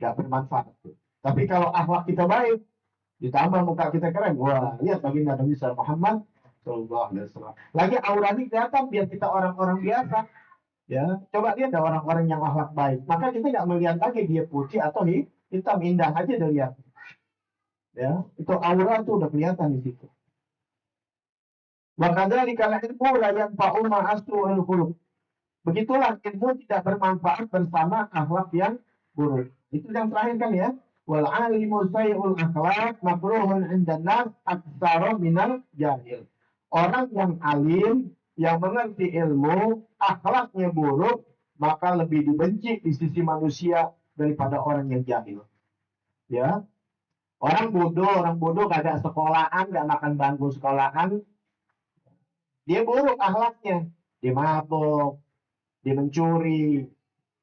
tidak bermanfaat. Tapi kalau akhlak kita baik, ditambah muka kita keren, wah, lihat baginda Nabi Muhammad Sallallahu Alaihi Wasallam. Lagi auranya kelihatan biar kita orang-orang biasa. Ya, coba lihat ada orang-orang yang akhlak baik, maka kita nggak melihat lagi dia putih atau hitam, indah aja dilihat. Ya, itu aura tuh udah kelihatan di situ. Wakadzalika al-ilmu la yanfa'u ma'asu al-khuluq. Begitulah ilmu tidak bermanfaat bersama akhlak yang buruk. Itu yang terakhir kan ya. Wal alimu sayyul akhlak makruhun indan nas aktsara minal jahil. Orang yang alim, yang mengerti ilmu, akhlaknya buruk, maka lebih dibenci di sisi manusia daripada orang yang jahil. Ya, orang bodoh kagak sekolahan, gak makan bangku sekolahan, dia buruk akhlaknya, dia mabuk, dia mencuri,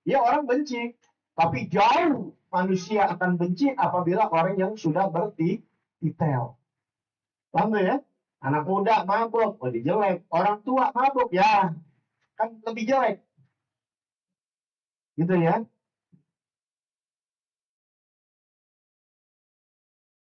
ya orang benci. Tapi jauh manusia akan benci apabila orang yang sudah bertitel. Paham ya? Anak muda mabuk, oh jelek. Orang tua mabuk, ya kan lebih jelek. Gitu ya.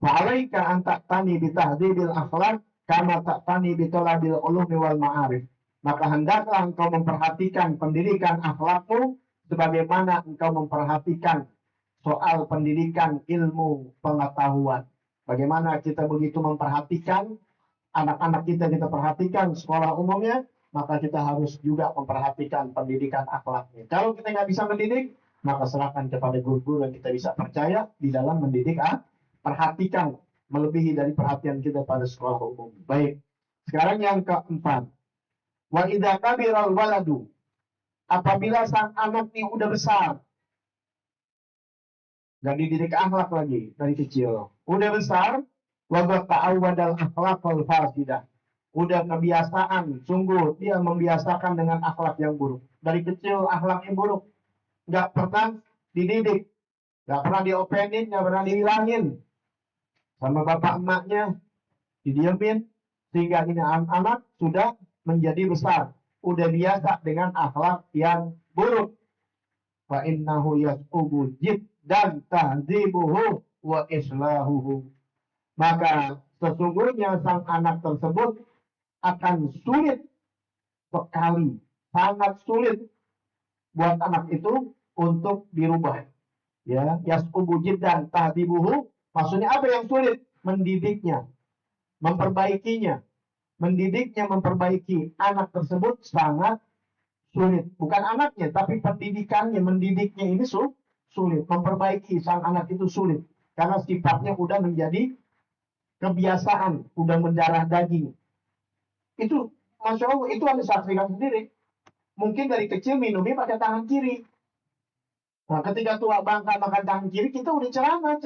Fa'alaika an ta'tani bitahdibil akhlak kama ta'tani bitolabil ulumi wal ma'arif. Maka hendaklah engkau memperhatikan pendidikan akhlakmu sebagaimana engkau memperhatikan soal pendidikan ilmu pengetahuan. Bagaimana kita begitu memperhatikan anak-anak kita perhatikan sekolah umumnya, maka kita harus juga memperhatikan pendidikan akhlaknya. Kalau kita nggak bisa mendidik, maka serahkan kepada guru-guru yang kita bisa percaya di dalam mendidik. Perhatikan melebihi dari perhatian kita pada sekolah umum. Baik. Sekarang yang keempat. Wa idza kabiral waladu. Apabila sang anak ini udah besar, nggak dididik akhlak lagi dari kecil. Udah besar, wabak ta'awadal akhlaqal fasidah. Udah kebiasaan, sungguh dia membiasakan dengan akhlak yang buruk. Dari kecil akhlak yang buruk. Nggak pernah dididik. Nggak pernah diopenin, nggak pernah dihilangin. Sama bapak emaknya, didiemin. Sehingga ini anak sudah menjadi besar. Udah biasa dengan akhlak yang buruk. Fa innahu yas'ubu dan tahdzibuhu wa islahuhu. Maka sesungguhnya sang anak tersebut akan sulit sekali, sangat sulit buat anak itu untuk dirubah. Ya, yas'ubu dan tahdzibuhu, maksudnya apa yang sulit? Mendidiknya, memperbaikinya. Mendidiknya, memperbaiki anak tersebut sangat sulit. Bukan anaknya, tapi pendidikannya, mendidiknya ini sulit. Memperbaiki sang anak itu sulit. Karena sifatnya udah menjadi kebiasaan, udah mendarah daging. Itu, Masya Allah, itu Anda saksikan sendiri. Mungkin dari kecil minumnya pakai tangan kiri. Nah, ketika tua bangka makan tangan kiri, kita udah ceramah.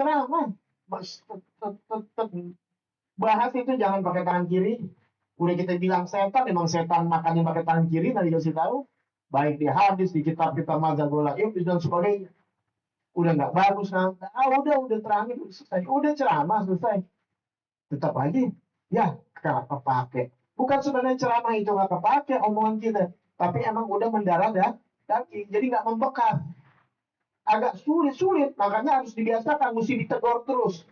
Bahas itu jangan pakai tangan kiri. Udah kita bilang setan, memang setan makannya pakai tangan kiri, nanti dikasih tahu. Baik di hadis, di kitab-kitab mazhabul lain, dan sebagainya. Udah nggak bagus, nah, udah terangin, selesai. Udah ceramah, selesai. Tetap aja, ya, kenapa pakai? Bukan sebenarnya ceramah itu nggak kepake omongan kita, tapi emang udah mendarah daging, jadi nggak membekas. Agak sulit, makanya harus dibiasakan, mesti ditegur terus.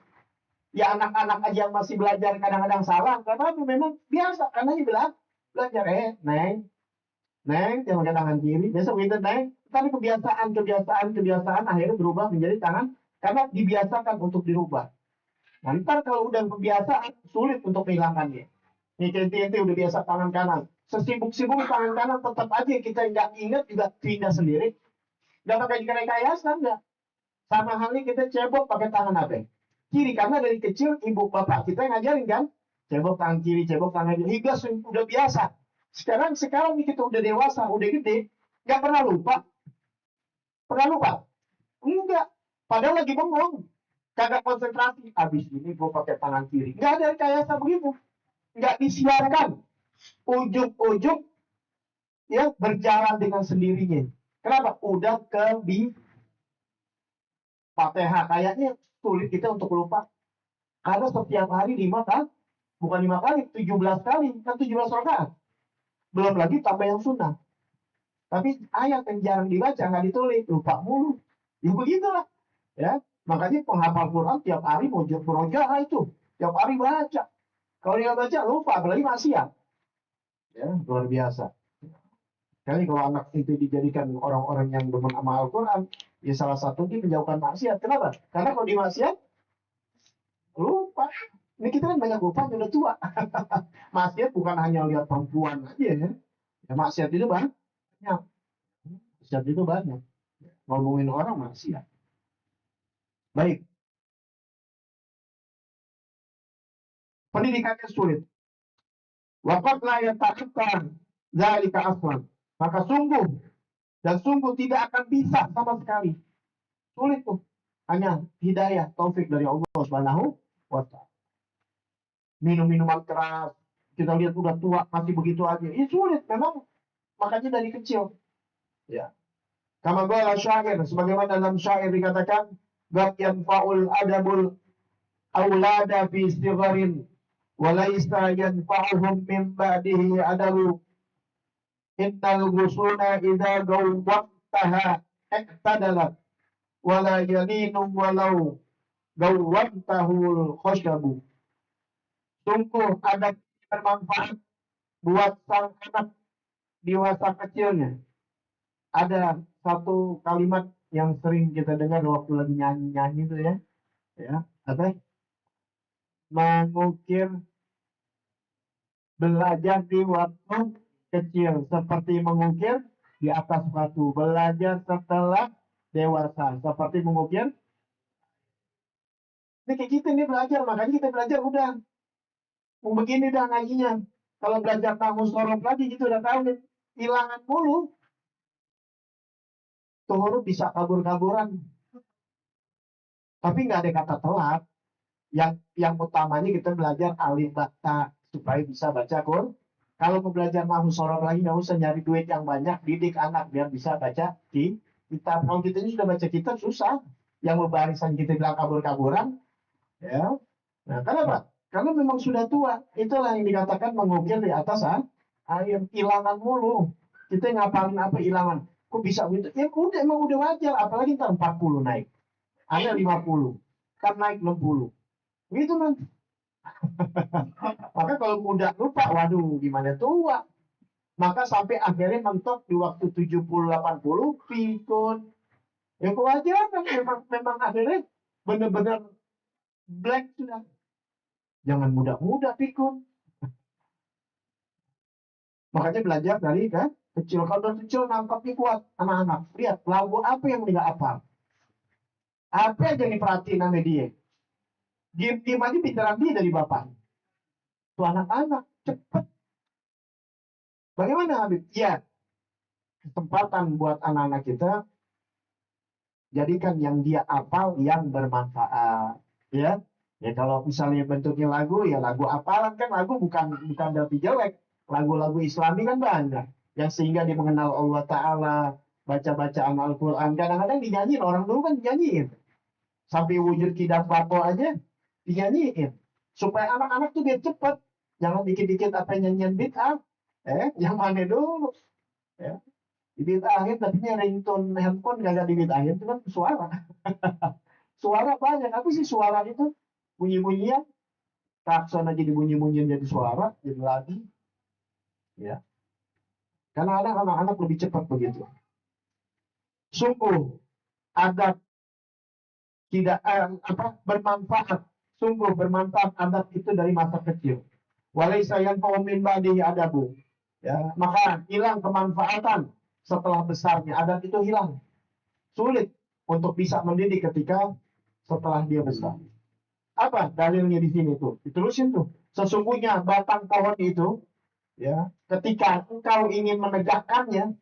Ya anak-anak aja yang masih belajar kadang-kadang salah, karena memang biasa, karena dia bilang belajar, neng, jangan pakai tangan kiri, biasa begitu neng. Tapi kebiasaan akhirnya berubah menjadi tangan, karena dibiasakan untuk dirubah. Nah, ntar kalau udah kebiasaan, sulit untuk menghilangkannya. Nih, ente udah biasa tangan kanan. Sesibuk-sibuk tangan kanan, tetap aja kita nggak ingat juga pindah sendiri. Nggak pakai rekayasa, nggak. Sama halnya kita cebok pakai tangan apa? Kiri, karena dari kecil ibu bapak kita yang ngajarin kan. Cebok tangan kiri, cebok tangan kiri. Hingga udah biasa. Sekarang kita udah dewasa, udah gede, nggak pernah lupa. Pernah lupa? Enggak. Padahal lagi bengong. Kagak konsentrasi. Habis ini gue pakai tangan kiri. Nggak ada rekayasa begitu. Nggak disiarkan. Ujuk-ujuk ya berjalan dengan sendirinya. Kenapa? Udah Fatihah, kayaknya sulit kita untuk lupa. Karena setiap hari 5 kali, bukan 5 kali, 17 kali, kan 17 rakaat. Belum lagi tambah yang sunnah. Tapi ayat yang jarang dibaca, nggak ditulis, lupa mulu. Ya begitulah. Ya, makanya penghafal Quran tiap hari mau murojaah itu, tiap hari baca. Kalau dia baca lupa, apalagi maksiat. Ya, luar biasa. Kali kalau anak itu dijadikan orang-orang yang demen sama Al-Quran, ya salah satunya menjauhkan maksiat. Kenapa? Karena kalau di maksiat, lupa. Ini kita kan banyak lupa, udah tua. Maksiat bukan hanya lihat perempuan aja ya. Ya maksiat itu banyak. Maksiat itu banyak. Ngomongin orang maksiat. Baik. Pendidikannya sulit. Waqad la yata'akkar dzalika aslan. Maka sungguh tidak akan bisa sama sekali. Sulit tuh. Hanya hidayah, taufik dari Allah Subhanahu wa ta'ala. Minum minuman keras, kita lihat udah tua masih begitu aja. Ini sulit memang, makanya dari kecil. Ya. Kama qala syair, sebagaimana dalam syair dikatakan, "Qad yanfa'ul adabul aulada fi sigharin wa laysa yanfa'uhum min ba'dihi adabu. Innal ghusuna idza gawwataha iqtadalat wa la yalinu walau gawwatahul khashabu." Sungguh adab bermanfaat buat sang anak di masa kecilnya. Ada satu kalimat yang sering kita dengar waktu lagi nyanyi-nyanyi itu ya. Ya, apa? Mengukir belajar di waktu kecil seperti mengukir di atas batu. Belajar setelah dewasa seperti mengukir. Ini kayak gitu nih belajar, makanya kita belajar udah. Mau begini dah ngajinya. Kalau belajar tamu sorok lagi gitu udah tahu nih. Hilangan mulu. Tuh huruf bisa kabur-kaburan. Tapi nggak ada kata telat. Yang utamanya kita belajar alif bata supaya bisa baca Quran. Kalau mau belajar nahu sorab lagi nggak usah nyari duit yang banyak, didik anak biar bisa baca di kitab. Kalau kita ini sudah baca kitab susah. Yang barisan kita bilang kabur-kaburan, ya. Nah, kenapa? Karena memang sudah tua. Itulah yang dikatakan mengukir di atas air. Hilangan mulu. Kita ngapalin apa hilangan? Kok bisa begitu? Ya udah, emang udah wajar. Apalagi ntar 40 naik. Ada 50. Kan naik 60. Gitu nanti. Maka kalau muda lupa, waduh gimana tua. Maka sampai akhirnya mentok di waktu 70-80 pikun. Ya kewajaran memang akhirnya benar-benar black sudah. Jangan muda-muda pikun. Makanya belajar dari kan kecil. Kalau dari kecil nangkapnya kuat anak-anak. Lihat lagu apa yang nggak apa. Apa aja diperhatiin sama dia. Diam-diam aja pintaran dia dari bapak. Tuh anak-anak cepet. Bagaimana Habib? Ya, kesempatan buat anak-anak kita jadikan yang dia apal yang bermanfaat. Ya, Ya kalau misalnya bentuknya lagu, ya lagu apalan kan lagu bukan berarti jelek. Lagu-lagu Islami kan banyak yang sehingga dia mengenal Allah Ta'ala, baca-bacaan Al-Quran. Kadang-kadang dinyanyiin, orang dulu kan dinyanyiin. Sampai wujud kidah bako aja dinyanyiin. Supaya anak-anak tuh biar cepet. Jangan dikit-dikit apa nyanyian bid'ah. Yang mana dulu. Ya. Dibid'ahin, tapi ringtone handphone gak dibid'ahin, itu kan suara. Suara banyak, tapi sih suara itu bunyi-bunyian, klakson aja dibunyi-bunyiin jadi suara, jadi lagi. Ya. Karena ada anak-anak lebih cepat begitu. Sungguh adab tidak bermanfaat. Sungguh bermanfaat adab itu dari masa kecil. Walaysa yanfa'u min ba'dihi adabu. Ya, maka hilang kemanfaatan setelah besarnya. Adab itu hilang. Sulit untuk bisa mendidik ketika setelah dia besar. Apa dalilnya di sini tuh? Diterusin tuh. Sesungguhnya batang pohon itu, ya, ketika engkau ingin menegakkannya,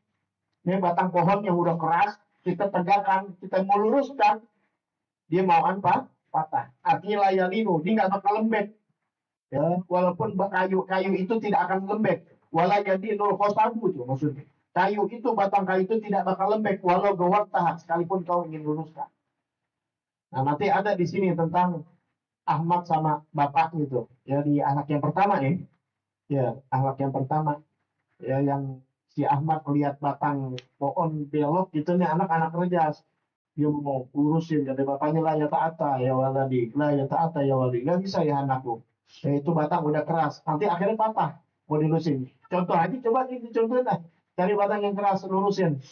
ini batang pohon yang udah keras, kita tegakkan, kita mau luruskan, dia mau apa? Patah. Artinya layalinu, dia nggak bakal lembek. Ya, walaupun kayu itu tidak akan lembek. Walau jadi nul khosabu tuh maksudnya. Kayu itu, batang kayu itu tidak bakal lembek walau gawat tahan, sekalipun kau ingin luruskan. Nah, nanti ada di sini tentang Ahmad sama bapaknya itu. Ya, di anak yang pertama nih. Ya, anak yang pertama. Ya, yang si Ahmad lihat batang pohon belok gitu nih, anak-anak rejas. Dia mau urusin, kata bapaknya, lah ya ta'ata ya waladi, lah ya ta'ata ya waladi. Nggak bisa ya anakku. Ya, itu batang udah keras. Nanti akhirnya patah. Mau dilurusin. Contoh aja, coba dicontohin lah. Cari batang yang keras, lurusin.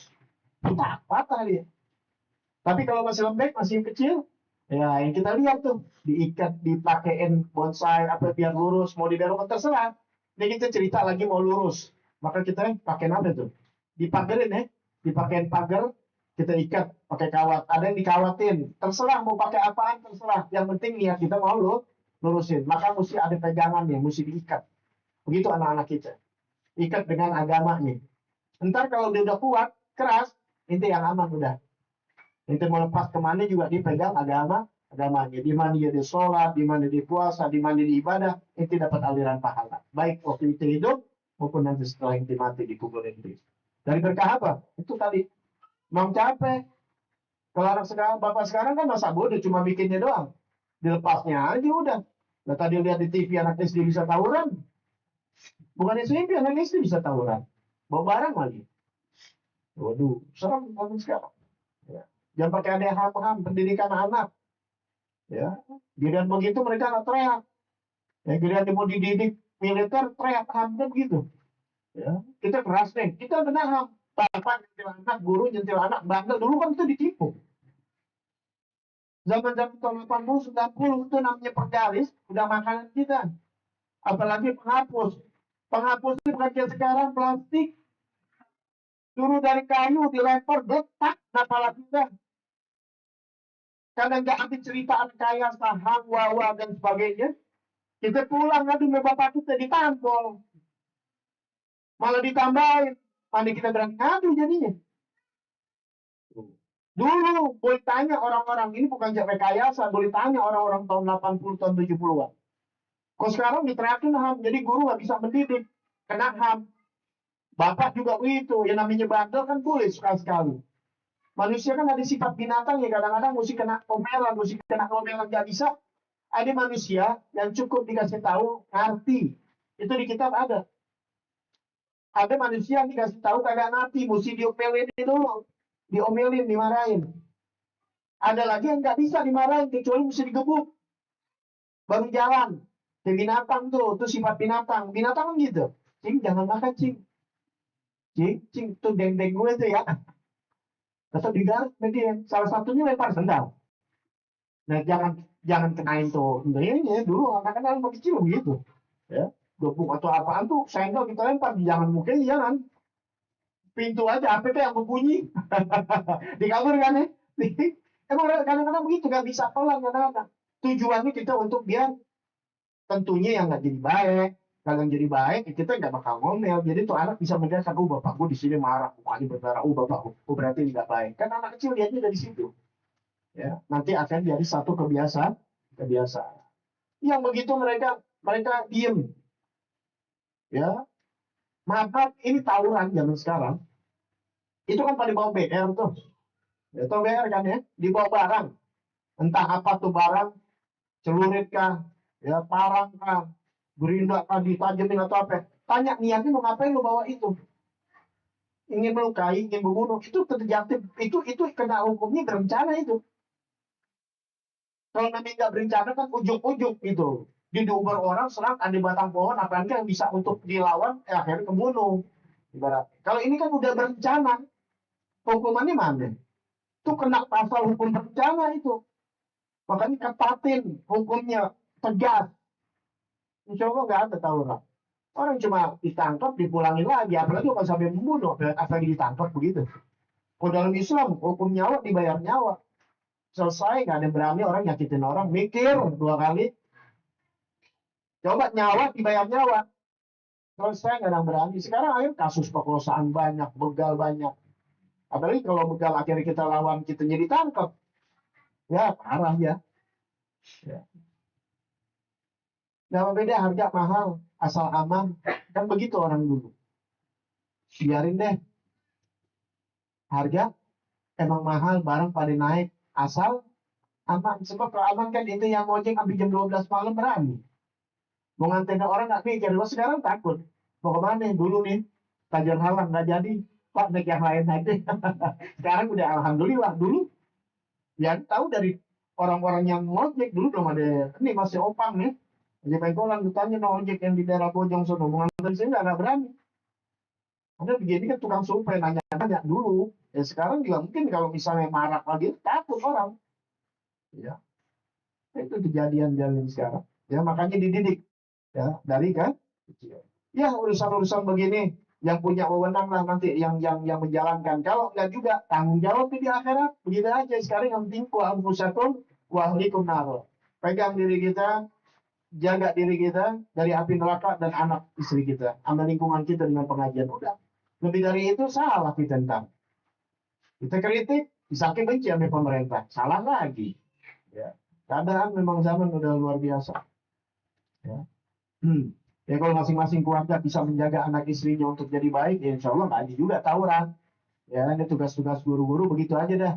Patah dia. Tapi kalau masih lembek, masih kecil, ya yang kita lihat tuh, diikat, dipakein bonsai, apa biar lurus, mau dibelokkan terserah. Ini kita cerita lagi mau lurus. Maka kita pakai apa tuh? Dipagerin ya, dipakein pagar, kita ikat pakai kawat. Ada yang dikawatin, terserah mau pakai apaan terserah. Yang penting niat kita mau lurusin. Maka mesti ada pegangannya, mesti diikat. Begitu anak-anak kita. Ikat dengan agamanya. Ntar kalau dia udah kuat, keras, itu yang aman udah. Itu mau lepas kemana juga dipegang agamanya. Di mana dia sholat, di mana dia puasa, di mana dia ibadah, itu dapat aliran pahala. Baik waktu itu hidup maupun nanti setelah inti mati di kubur itu. Dari berkah apa? Itu tadi. Mau capek. Kalau anak sekarang, bapak sekarang kan masa bodoh cuma bikinnya doang. Dilepasnya aja udah. Nah, tadi lihat di TV anak SD bisa tawuran. Bukan SMP, anak SD bisa tawuran. Bawa barang lagi. Waduh, serem kan sekarang. Ya. Jangan pakai ada ham-ham pendidikan anak. Ya, giliran begitu mereka nggak teriak. Ya, giliran mau dididik militer teriak ham kan begitu. Ya, kita keras nih, kita benar ham. Bapak nyentil anak, guru nyentil anak, bandel dulu kan itu ditipu. Zaman-zaman tahun 80, 90 itu namanya pergalis, udah makanan kita. Apalagi penghapus. Penghapus itu bukan kayak sekarang plastik. Dulu dari kayu dilempar, detak kepala kita. Karena nggak ambil cerita kaya, saham, wawa, dan sebagainya. Kita pulang ngadu sama bapak kita ditampol. Malah ditambahin. Mana kita berani ngadu jadinya. Dulu boleh tanya orang-orang, ini bukan rekayasa, boleh tanya orang-orang tahun 80, tahun 70-an. Kok sekarang diteriakin ham, jadi guru nggak bisa mendidik. Kena ham. Bapak juga begitu, yang namanya bandel kan boleh sekali-sekali. Manusia kan ada sifat binatang ya, kadang-kadang mesti kena omelan, nggak bisa. Ada manusia yang cukup dikasih tahu, ngerti. Itu di kitab ada. Ada manusia yang dikasih tahu kagak ngerti, mesti diomelin dulu. Diomelin, dimarahin. Ada lagi yang nggak bisa dimarahin, kecuali mesti digebuk. Baru jalan. Kayak binatang tuh, itu sifat binatang. Binatang kan gitu. Cing, jangan makan, cing. Cing, tuh deng-deng gue tuh ya. Tetap digaruk dia. Salah satunya lempar sendal. Nah, jangan kenain tuh. Ini dulu anak-anak yang kecil begitu. Ya. Gebuk atau apaan tuh, sendal kita lempar. Jangan mungkin, jangan. Pintu aja, apa yang berbunyi. Dikabur kan ya. Emang kadang-kadang begitu, gak bisa pelan kadang-kadang. Tujuannya kita untuk biar tentunya yang nggak jadi baik. Kalau yang jadi baik, kita nggak bakal ngomel. Jadi tuh anak bisa menjelaskan, oh bapak gue di sini marah, mukanya berdarah, oh bapak gue, oh berarti nggak baik. Kan anak kecil lihatnya dari situ. Ya, nanti akan jadi satu kebiasaan. Yang begitu mereka diem. Ya, maka ini tawuran zaman sekarang. Itu kan pada bawa BR tuh. Ya, tahu BR kan ya? Dibawa barang. Entah apa tuh barang, celurit kah, ya parang kah, gerinda kah, ditajemin atau apa. Tanya niatnya mau ngapain lo bawa itu? Ingin melukai, ingin membunuh, itu terjadi, itu kena hukumnya berencana itu. Kalau memang nggak berencana kan ujuk-ujuk gitu. Didubar orang serang ada batang pohon, apalagi yang bisa untuk dilawan, akhirnya kebunuh. Ibarat. Kalau ini kan udah berencana, hukumannya mana? Itu kena pasal hukum berencana itu. Makanya ketatin hukumnya tegas. Insya Allah nggak ada tawuran. Orang cuma ditangkap, dipulangin lagi. Apalagi kalau sampai membunuh, apalagi ditangkap begitu. Kalau dalam Islam, hukum nyawa dibayar nyawa. Selesai, nggak ada berani orang nyakitin orang. Mikir 2 kali. Coba nyawa dibayar nyawa. Selesai, nggak ada yang berani. Sekarang akhir kasus perkosaan banyak, begal banyak. Apalagi kalau begal akhirnya kita lawan, kita jadi tangkap. Ya, parah ya. Nggak beda, harga mahal, asal aman. Kan begitu orang dulu. Biarin deh. Harga emang mahal, barang pada naik. Asal aman. Sebab kalau aman kan itu yang ngojek sampai jam 12 malam berani. Mau nganterin orang nggak mikir. Lo sekarang takut. Mau kemana dulu nih? Tajar halang nggak jadi. Pak, naik yang lain aja. Sekarang udah alhamdulillah. Dulu ya tahu dari orang-orang yang ngojek dulu belum ada. Ini masih opang nih. Jadi pengkolan ditanya no ojek yang di daerah Bojong sono, mau nganterin sini nggak berani. Ada begini kan tukang survei nanya-nanya dulu. Ya sekarang juga mungkin kalau misalnya marak lagi takut orang. Ya, itu kejadian jalan sekarang. Ya makanya dididik ya dari kan kecil. Ya urusan-urusan begini yang punya wewenang lah nanti yang menjalankan. Kalau nggak juga tanggung jawab di akhirat. Begitu aja sekarang yang penting ku anfusakum wa ahlikum nar. Pegang diri kita, jaga diri kita dari api neraka dan anak istri kita, sama lingkungan kita dengan pengajian. Udah. Lebih dari itu salah kita tentang. Kita kritik, disakit benci sama pemerintah. Salah lagi. Ya. Keadaan memang zaman udah luar biasa. Ya. Ya kalau masing-masing keluarga bisa menjaga anak istrinya untuk jadi baik, ya insya Allah nggak ada juga tawuran. Ya, ini tugas-tugas guru-guru begitu aja dah.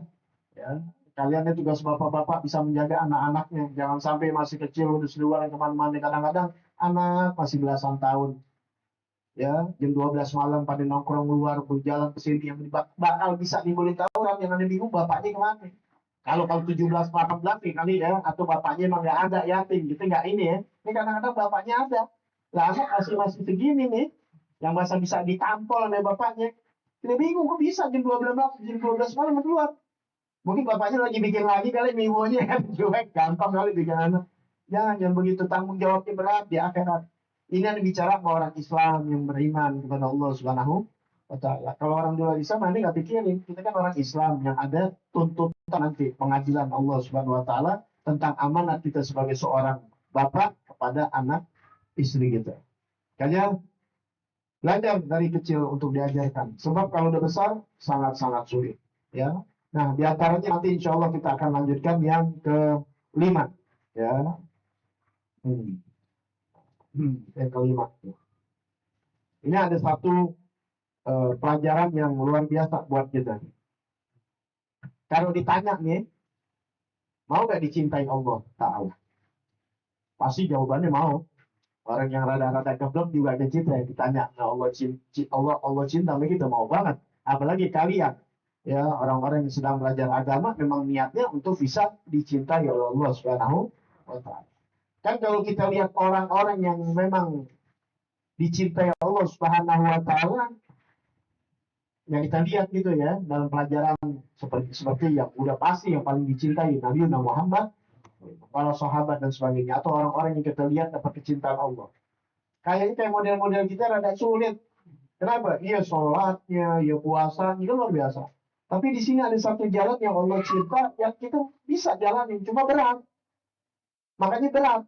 Ya. Kalian ini tugas bapak-bapak bisa menjaga anak-anaknya. Jangan sampai masih kecil udah seluar kemana-mana. Kadang-kadang anak masih belasan tahun. Ya, jam 12 malam pada nongkrong luar berjalan ke sini yang bakal bisa nimbulin tawuran yang ada bingung bapaknya kemana. Kalau 17 18 nih kali ya, atau bapaknya emang nggak ada yatim gitu nggak ini ya. Ini kadang-kadang bapaknya ada. Lah anak masih segini nih, yang masa bisa ditampol oleh bapaknya. Kita bingung kok bisa jam 12 malam keluar. Mungkin bapaknya lagi bikin lagi kali mimonya kan cuek, gampang kali bikin anak. Jangan begitu, tanggung jawabnya berat di akhirat. Ini yang bicara sama orang Islam yang beriman kepada Allah Subhanahu wa Ta'ala. Kalau orang luar Islam nanti nggak pikirin, kita kan orang Islam yang ada tuntutan nanti pengadilan Allah Subhanahu wa Ta'ala tentang amanat kita sebagai seorang bapak kepada anak istri kita. Makanya belajar dari kecil untuk diajarkan. Sebab kalau udah besar sangat-sangat sulit. Ya. Nah, di antaranya nanti insya Allah kita akan lanjutkan yang ke-5. Ya. Yang ke-5. Ini ada satu pelajaran yang luar biasa buat kita. Kalau ditanya nih, mau gak dicintai Allah Ta'ala? Pasti jawabannya mau. Orang yang rada-rada keblok juga ada cinta. Ditanya, nah Allah cinta sama kita, mau banget. Apalagi kalian. Ya, orang-orang yang sedang belajar agama memang niatnya untuk bisa dicintai oleh Allah Subhanahu wa Ta'ala. Kan kalau kita lihat orang-orang yang memang dicintai Allah Subhanahu wa Ta'ala, yang kita lihat gitu ya dalam pelajaran seperti yang udah pasti yang paling dicintai Nabi Muhammad, para sahabat dan sebagainya, atau orang-orang yang kita lihat dapat kecintaan Allah. Kayaknya kayak model-model kita rada sulit. Kenapa? Iya sholatnya, iya puasanya, itu luar biasa. Tapi di sini ada satu jalan yang Allah cinta, yang kita bisa jalanin, cuma berat. Makanya berat.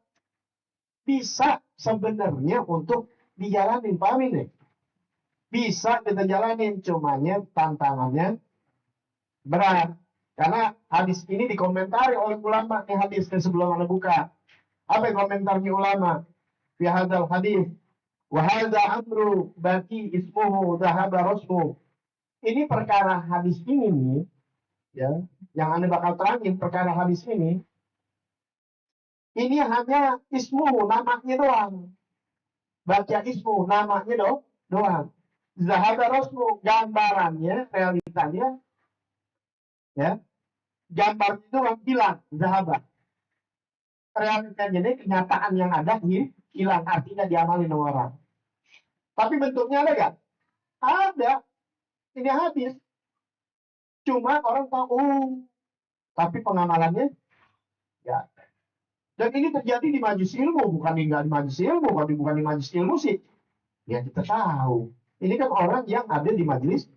Bisa sebenarnya untuk dijalanin, paham ini? Bisa kita jalanin, cumanya tantangannya berat. Karena hadis ini dikomentari oleh ulama, nih hadis yang sebelum Anda buka. Apa komentarnya ulama? Fi hadzal hadis. Wa hadza amru baki ismuhu dhahaba rasmu. Ini perkara hadis ini nih, ya, yang Anda bakal terangin perkara hadis ini hanya ismuhu, namanya doang. Baca ismu, namanya doang. Zahaba rasmu, gambarannya, realitanya, ya, gambar itu hilang, zahaba. Realitanya ini kenyataan yang ada hilang, artinya diamalin orang. Tapi bentuknya ada gak? Ada. Ini hadis. Cuma orang tahu, tapi pengamalannya ya. Dan ini terjadi di majelis ilmu, bukan di majelis ilmu, bukan di majelis ilmu sih. Ya kita tahu. Ini kan orang yang ada di majelis.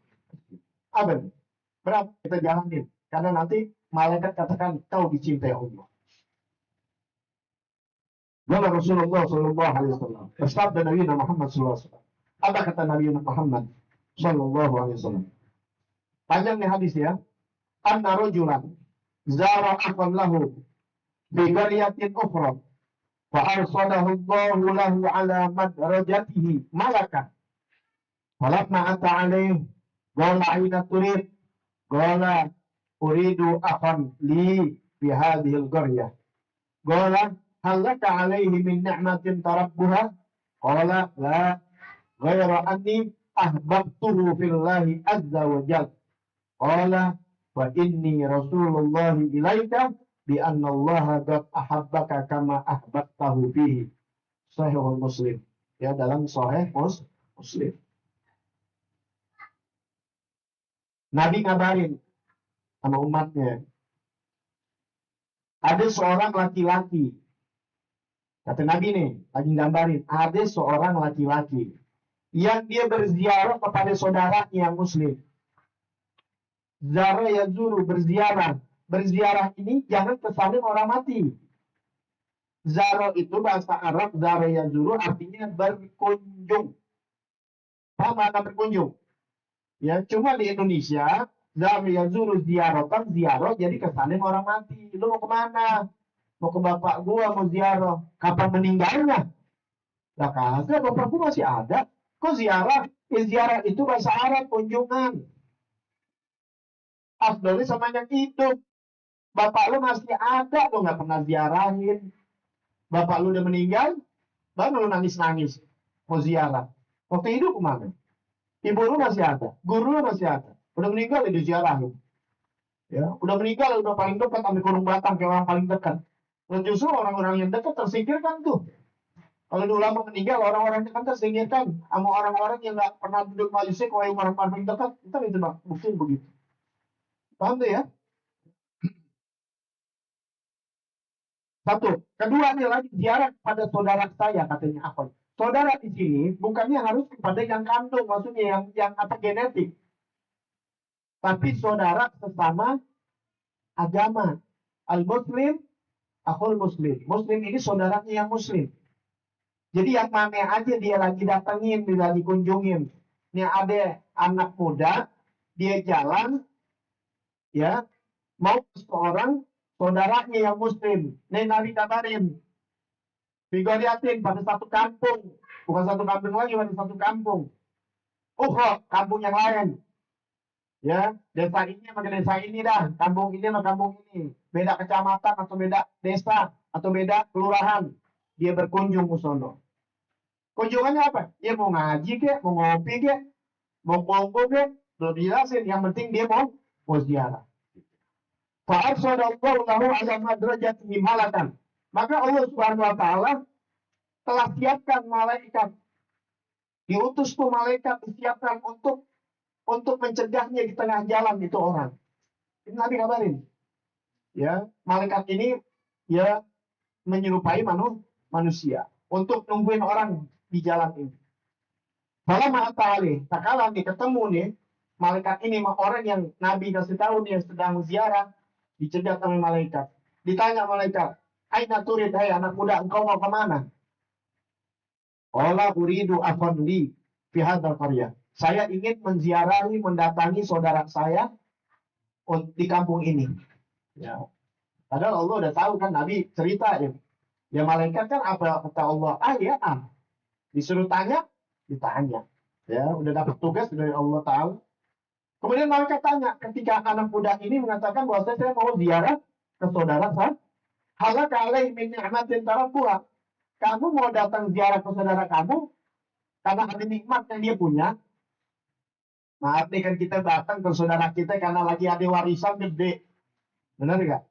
Apa? Berapa kita jalanin? Karena nanti malaikat katakan kau dicintai Allah. Qala Rasulullah sallallahu alaihi wasallam. Bersabda Nabi Muhammad sallallahu alaihi wasallam. Apa kata Nabi Muhammad sallallahu alaihi wasallam? Panjang nih hadis ya. Anna rajulan zara akhan lahu bi qaryatin ukhra fa arsadahu Allahu lahu ala madrajatihi malakan. Falamma ata alaihi qala aina turid? Qala uridu akhan li fi hadhihi al-qaryah. Qala hal laka alaihi min ni'matin tarabbuha? Qala la ghayra anni ahbabtuhu fillahi azza wa jalla. Qala wa inni rasulullah ilaika bi anna Allah qad ahabbaka kama ahbabtahu fihi. Sahih Muslim. Ya, dalam Sahih Muslim. Nabi ngabarin sama umatnya. Ada seorang laki-laki. Kata Nabi nih, lagi gambarin. Ada seorang laki-laki yang dia berziarah kepada saudaranya yang muslim. Zara yazuru, berziarah. Berziarah ini jangan kesalim orang mati. Zara itu bahasa Arab, zara yazuru artinya berkunjung. Apa makna berkunjung? Ya, cuma di Indonesia, zara yazuru ziaratan, ziarah jadi kesalim orang mati. Lu mau kemana? Mau ke bapak gua, mau ziarah. Kapan meninggalnya? Lah kagak, bapak gua masih ada. Kok ziarah? Ziarah itu bahasa Arab, kunjungan. Afdolnya sama yang hidup. Bapak lu masih ada, lu nggak pernah ziarahin. Bapak lu udah meninggal, baru lu nangis-nangis mau ziarah. Waktu hidup kemana? Ibu lu masih ada, guru lu masih ada. Udah meninggal udah ziarahin. Ya, udah meninggal udah paling dekat ambil kurung batang kayak orang paling dekat. Dan justru orang-orang yang dekat tersingkirkan tuh. Kalau dulu lama meninggal, orang-orang dekat tersingkirkan sama orang-orang yang nggak pernah duduk majelisnya kalau yang orang paling dekat. Itu bang, bukti begitu. Paham tuh ya? Satu. Kedua nih lagi ziarah pada saudara saya katanya apa? Saudara di sini bukannya harus kepada yang kandung, maksudnya yang apa genetik. Tapi saudara sesama agama. Al-Muslim, akhul Muslim. Muslim ini saudaranya yang Muslim. Jadi yang mana aja dia lagi datengin, dia lagi kunjungin. Ini ada anak muda, dia jalan, ya, mau ke seorang saudaranya yang Muslim. Nih Nabi kabarin. Figuriatin pada satu kampung. Bukan satu kampung lagi, pada satu kampung. Kampung yang lain. Ya, desa ini sama desa ini dah. Kampung ini sama kampung ini. Beda kecamatan atau beda desa atau beda kelurahan. Dia berkunjung ke sono. Kunjungannya apa? Dia mau ngaji kek, mau ngopi kek, mau kongko kek. Belum dijelasin. Yang penting dia mau ziarah. Fa'arsadallahu lahu ala madrajatihi malakan. Maka Allah Subhanahu wa taala telah siapkan malaikat. Diutus tuh malaikat disiapkan untuk mencegahnya di tengah jalan itu orang. Ini Nabi kabarin. Ya, malaikat ini ya menyerupai manusia untuk nungguin orang di jalan ini. Kalau ma'atali, tak kalah nih ketemu nih malaikat ini sama orang yang Nabi kasih tahu dia sedang ziarah, dicegat oleh malaikat. Ditanya malaikat, aina turid, hai anak muda, engkau mau kemana? Qala uridu akhon li fi hadzal qaryah. Saya ingin menziarahi, mendatangi saudara saya di kampung ini. Ya. Padahal Allah udah tahu kan, Nabi cerita ya. Ya malaikat kan apa kata Allah? Ah ya ah. Disuruh tanya, ditanya. Ya, udah dapat tugas dari Allah Ta'ala. Kemudian malaikat tanya, ketika anak muda ini mengatakan bahwa saya mau ziarah ke saudara saya, halaka alaihi min ni'matin tarakuha. Kamu mau datang ziarah ke saudara kamu karena ada nikmat yang dia punya. Maaf nih kan kita datang ke saudara kita karena lagi ada warisan gede. Benar nggak?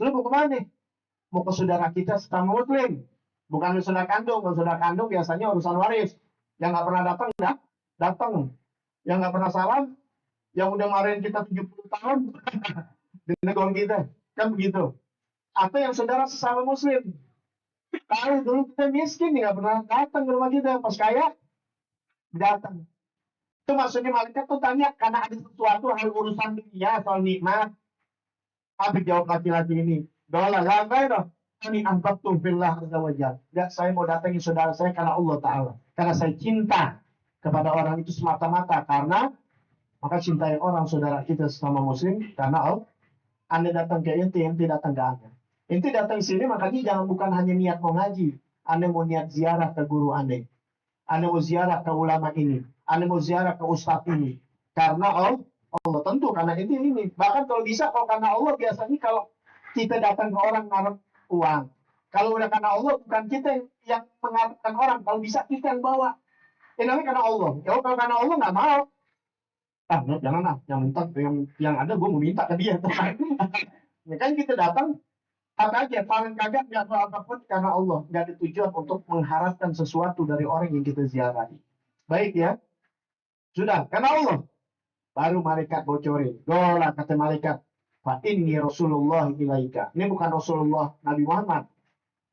Lu mau kemana nih? Mau ke saudara kita sesama muslim. Bukan ke saudara kandung. Ke saudara kandung biasanya urusan waris. Yang nggak pernah datang, datang. Yang nggak pernah salam, yang udah marahin kita 70 tahun di negara kita. Kan begitu. Atau yang saudara sesama muslim. Tahu dulu kita miskin, nggak pernah datang ke rumah kita. Pas kaya, datang. Itu maksudnya malaikat tuh tanya, karena ada sesuatu hal urusan dunia, soal nikmat. Apa jawab laki-laki ini? Dola, lah, dong. Kami ahbabtum fillah azza wajal. Enggak, saya mau datangi saudara saya karena Allah Ta'ala. Karena saya cinta kepada orang itu semata-mata. Karena maka cintai orang saudara kita sesama muslim. Karena Allah. Anda datang ke ente datang ke Anda. Ente datang sini, makanya jangan bukan hanya niat mau ngaji. Anda mau niat ziarah ke guru Anda. Anda mau ziarah ke ulama ini. Anda mau ziarah ke ustadz ini. Karena Allah tentu karena ini. Bahkan kalau bisa, kalau karena Allah biasanya kalau kita datang ke orang ngarep uang. Kalau udah karena Allah, bukan kita yang mengharapkan orang. Kalau bisa kita yang bawa. Ini namanya karena Allah. Ya kalau karena Allah nggak mau. Ah, jangan lah. Yang minta, yang ada gue mau minta ke dia. Ya kan kita datang, apa aja, paling kagak nggak tahu apapun karena Allah. Nggak ada tujuan untuk mengharapkan sesuatu dari orang yang kita ziarahi. Baik ya. Sudah, karena Allah. Baru malaikat bocorin. Gola kata malaikat. Fa inni Rasulullah ilaika. Ini bukan Rasulullah Nabi Muhammad.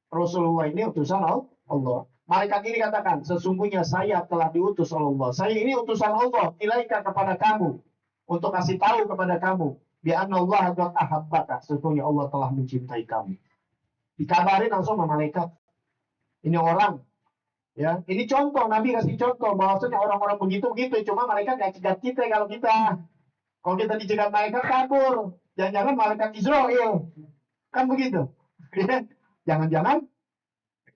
Rasulullah ini utusan Allah. Malaikat ini katakan, sesungguhnya saya telah diutus oleh Allah. Saya ini utusan Allah ilaika kepada kamu. Untuk kasih tahu kepada kamu. Bi'anna Allah qad ahabbaka. Sesungguhnya Allah telah mencintai kamu. Dikabarin langsung sama malaikat. Ini orang. Ya, ini contoh, Nabi kasih contoh bahwasanya orang-orang begitu-begitu, cuma mereka nggak cegat kita kalau kita. Kalau kita dicegat malaikat kabur. Jangan-jangan malaikat Israel. Kan begitu. Jangan-jangan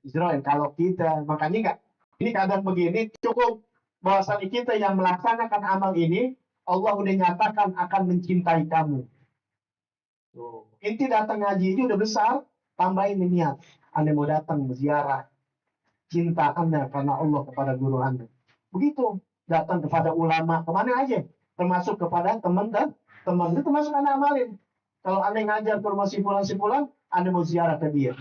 Israel. Kalau kita, makanya nggak. Ini keadaan begini, cukup bahwasanya kita yang melaksanakan amal ini, Allah udah nyatakan akan mencintai kamu. Tuh. Inti datang ngaji ini udah besar, tambahin niat. Anda mau datang ziarah, cinta Anda karena Allah kepada guru Anda. Begitu, datang kepada ulama, kemana aja. Termasuk kepada teman dan teman. Itu termasuk Anda amalin. Kalau Anda ngajar ke rumah simpulan-simpulan, Anda mau ziarah ke dia.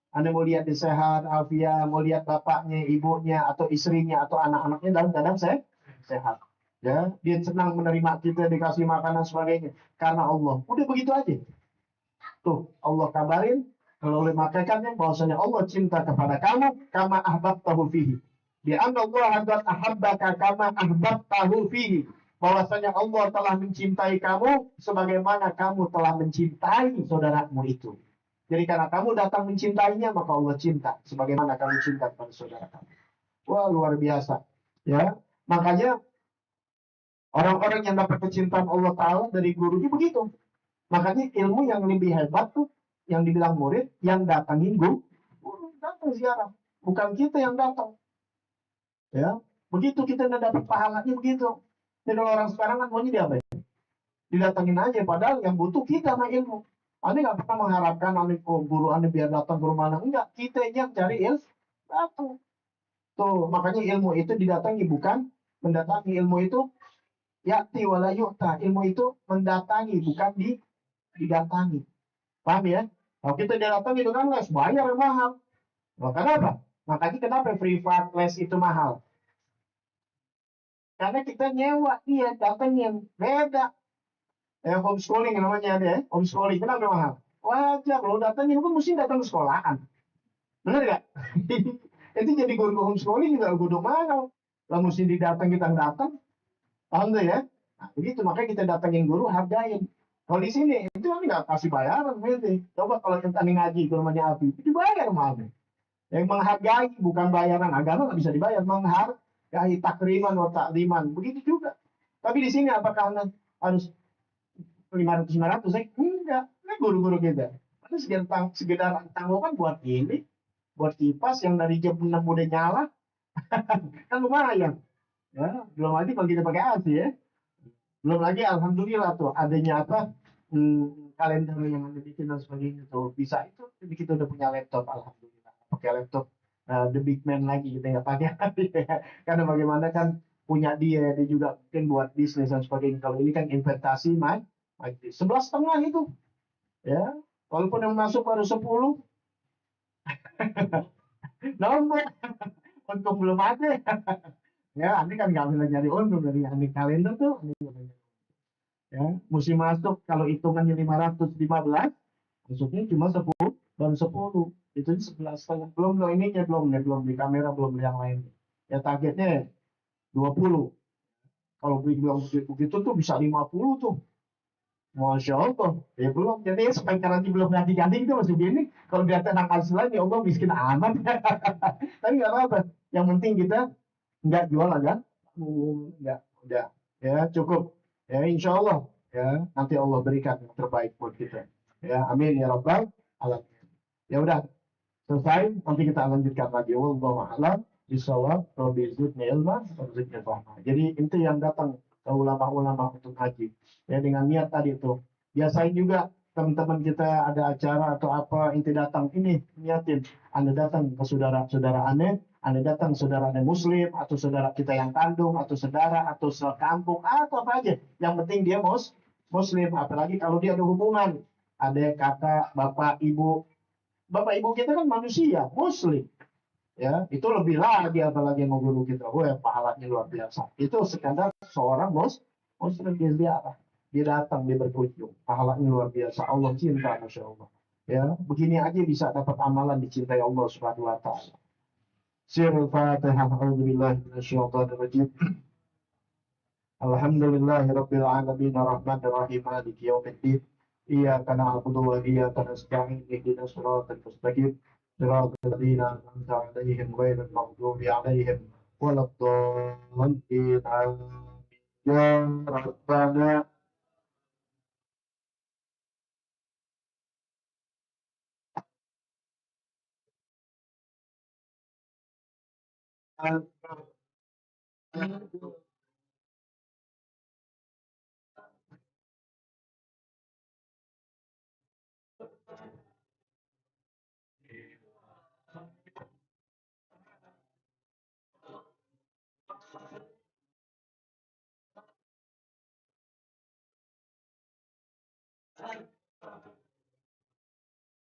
Anda mau lihat dia sehat, afiat, mau lihat bapaknya, ibunya, atau istrinya, atau anak-anaknya dalam keadaan sehat. Ya, dia senang menerima kita, dikasih makanan sebagainya. Karena Allah. Udah begitu aja. Tuh, Allah kabarin melalui malaikatnya bahwasanya Allah cinta kepada kamu kama ahbabtahu fihi. Bi anna Allah qad ahabbaka kama ahbabtahu fihi. Bahwasanya Allah telah mencintai kamu sebagaimana kamu telah mencintai saudaramu itu. Jadi karena kamu datang mencintainya, maka Allah cinta sebagaimana kamu cinta kepada saudara kamu. Wah, luar biasa. Ya, makanya orang-orang yang dapat kecintaan Allah Ta'ala dari gurunya begitu. Makanya ilmu yang lebih hebat tuh, yang dibilang murid, yang datangin guru datang ziarah. Bukan kita yang datang. Ya, begitu kita udah dapat pahalanya begitu. Jadi kalau orang sekarang kan maunya diapain? Didatangin aja, padahal yang butuh kita sama ilmu. Anda nggak pernah mengharapkan guru Anda biar datang ke rumah Anda. Enggak, kita yang cari ilmu. Datang. Tuh, makanya ilmu itu didatangi, bukan mendatangi. Ilmu itu ya'ti wala yu'ta. Ilmu itu mendatangi, bukan didatangi. Paham ya? Kalau kita datangi dengan les, bayar yang mahal. Loh, kenapa? Makanya kenapa privat les itu mahal? Karena kita nyewa dia, datangin. Beda. Homeschooling namanya ada ya. Homeschooling, kenapa mahal? Wajar, lo datangin, kan mesti datang ke sekolahan. Bener gak? Itu jadi guru homeschooling juga guru mahal. Lah mesti didatang, kita datang. Paham tuh ya? Nah, begitu, makanya kita datangin guru, hargain. Kalau di sini, itu kan nggak kasih bayaran. Gitu. Coba kalau kita ngaji ke rumahnya Abi, itu dibayar mahal. Yang menghargai, bukan bayaran. Agama nggak bisa dibayar. Menghargai takriman wa takliman. Begitu juga. Tapi di sini apakah Anda harus 500-500? Enggak. Ini guru-guru kita. Ada sekedar tanggungan buat ini, buat kipas yang dari jam 6 udah nyala, kan lumayan. Ya, belum lagi kalau kita pakai AC ya. Belum lagi alhamdulillah tuh adanya apa kalender yang ada bikin dan sebagainya tuh bisa itu jadi kita udah punya laptop alhamdulillah pakai laptop the big man lagi kita nggak pakai karena bagaimana kan punya dia juga mungkin buat bisnis dan sebagainya kalau ini kan investasi 11,5 itu ya walaupun yang masuk baru 10 nomor untung belum ada ya ini kan nggak bisa nyari untung dari aneh kalender tuh ya mesti masuk kalau hitungannya 515 masuknya cuma 10 dan 10 itu 11,5 belum ininya belum di kamera belum yang lain ya targetnya 20 kalau bilang begitu tuh bisa 50 tuh Masya Allah ya belum jadi supaya nanti belum ganti-ganti itu masih gini kalau dia tenang aslan ya Allah miskin amat tapi nggak apa-apa yang penting kita nggak jual kan nggak udah ya cukup ya insya Allah ya nanti Allah berikan yang terbaik buat kita ya amin ya rabbal alamin ya udah selesai nanti kita lanjutkan lagi wallahu a'lam bisawab rabbi zidni ilma warzuqni fahma jadi itu yang datang ke ulama-ulama untuk haji ya dengan niat tadi itu biasain juga teman-teman kita ada acara atau apa inti datang ini niatin anda datang ke saudara-saudara aneh anda datang saudara aneh muslim atau saudara kita yang kandung atau saudara atau sekampung atau apa aja yang penting dia muslim apalagi kalau dia ada hubungan ada kakak bapak ibu Bapak Ibu kita kan manusia, muslim. Ya, itu lebih lagi apalagi yang guru kita. Oh ya, pahalanya luar biasa. Itu sekadar seorang muslim dia ziarah. Dia datang, dia berkunjung. Pahalanya luar biasa. Allah cinta, Masya Allah. Ya, begini aja bisa dapat amalan dicintai Allah Subhanahu wa taala. Sirul Fatihah. A'udzubillahi minasyaitonir rajim. Alhamdulillahirabbil alamin arrahmanir rahim maliki yaumiddin. Iyyaka na'budu wa iyyaka nasta'in ihdinas siratal mustaqim siratal ladzina an'amta 'alaihim ghairil maghdubi 'alaihim waladdallin. Amin. Ya Rabbana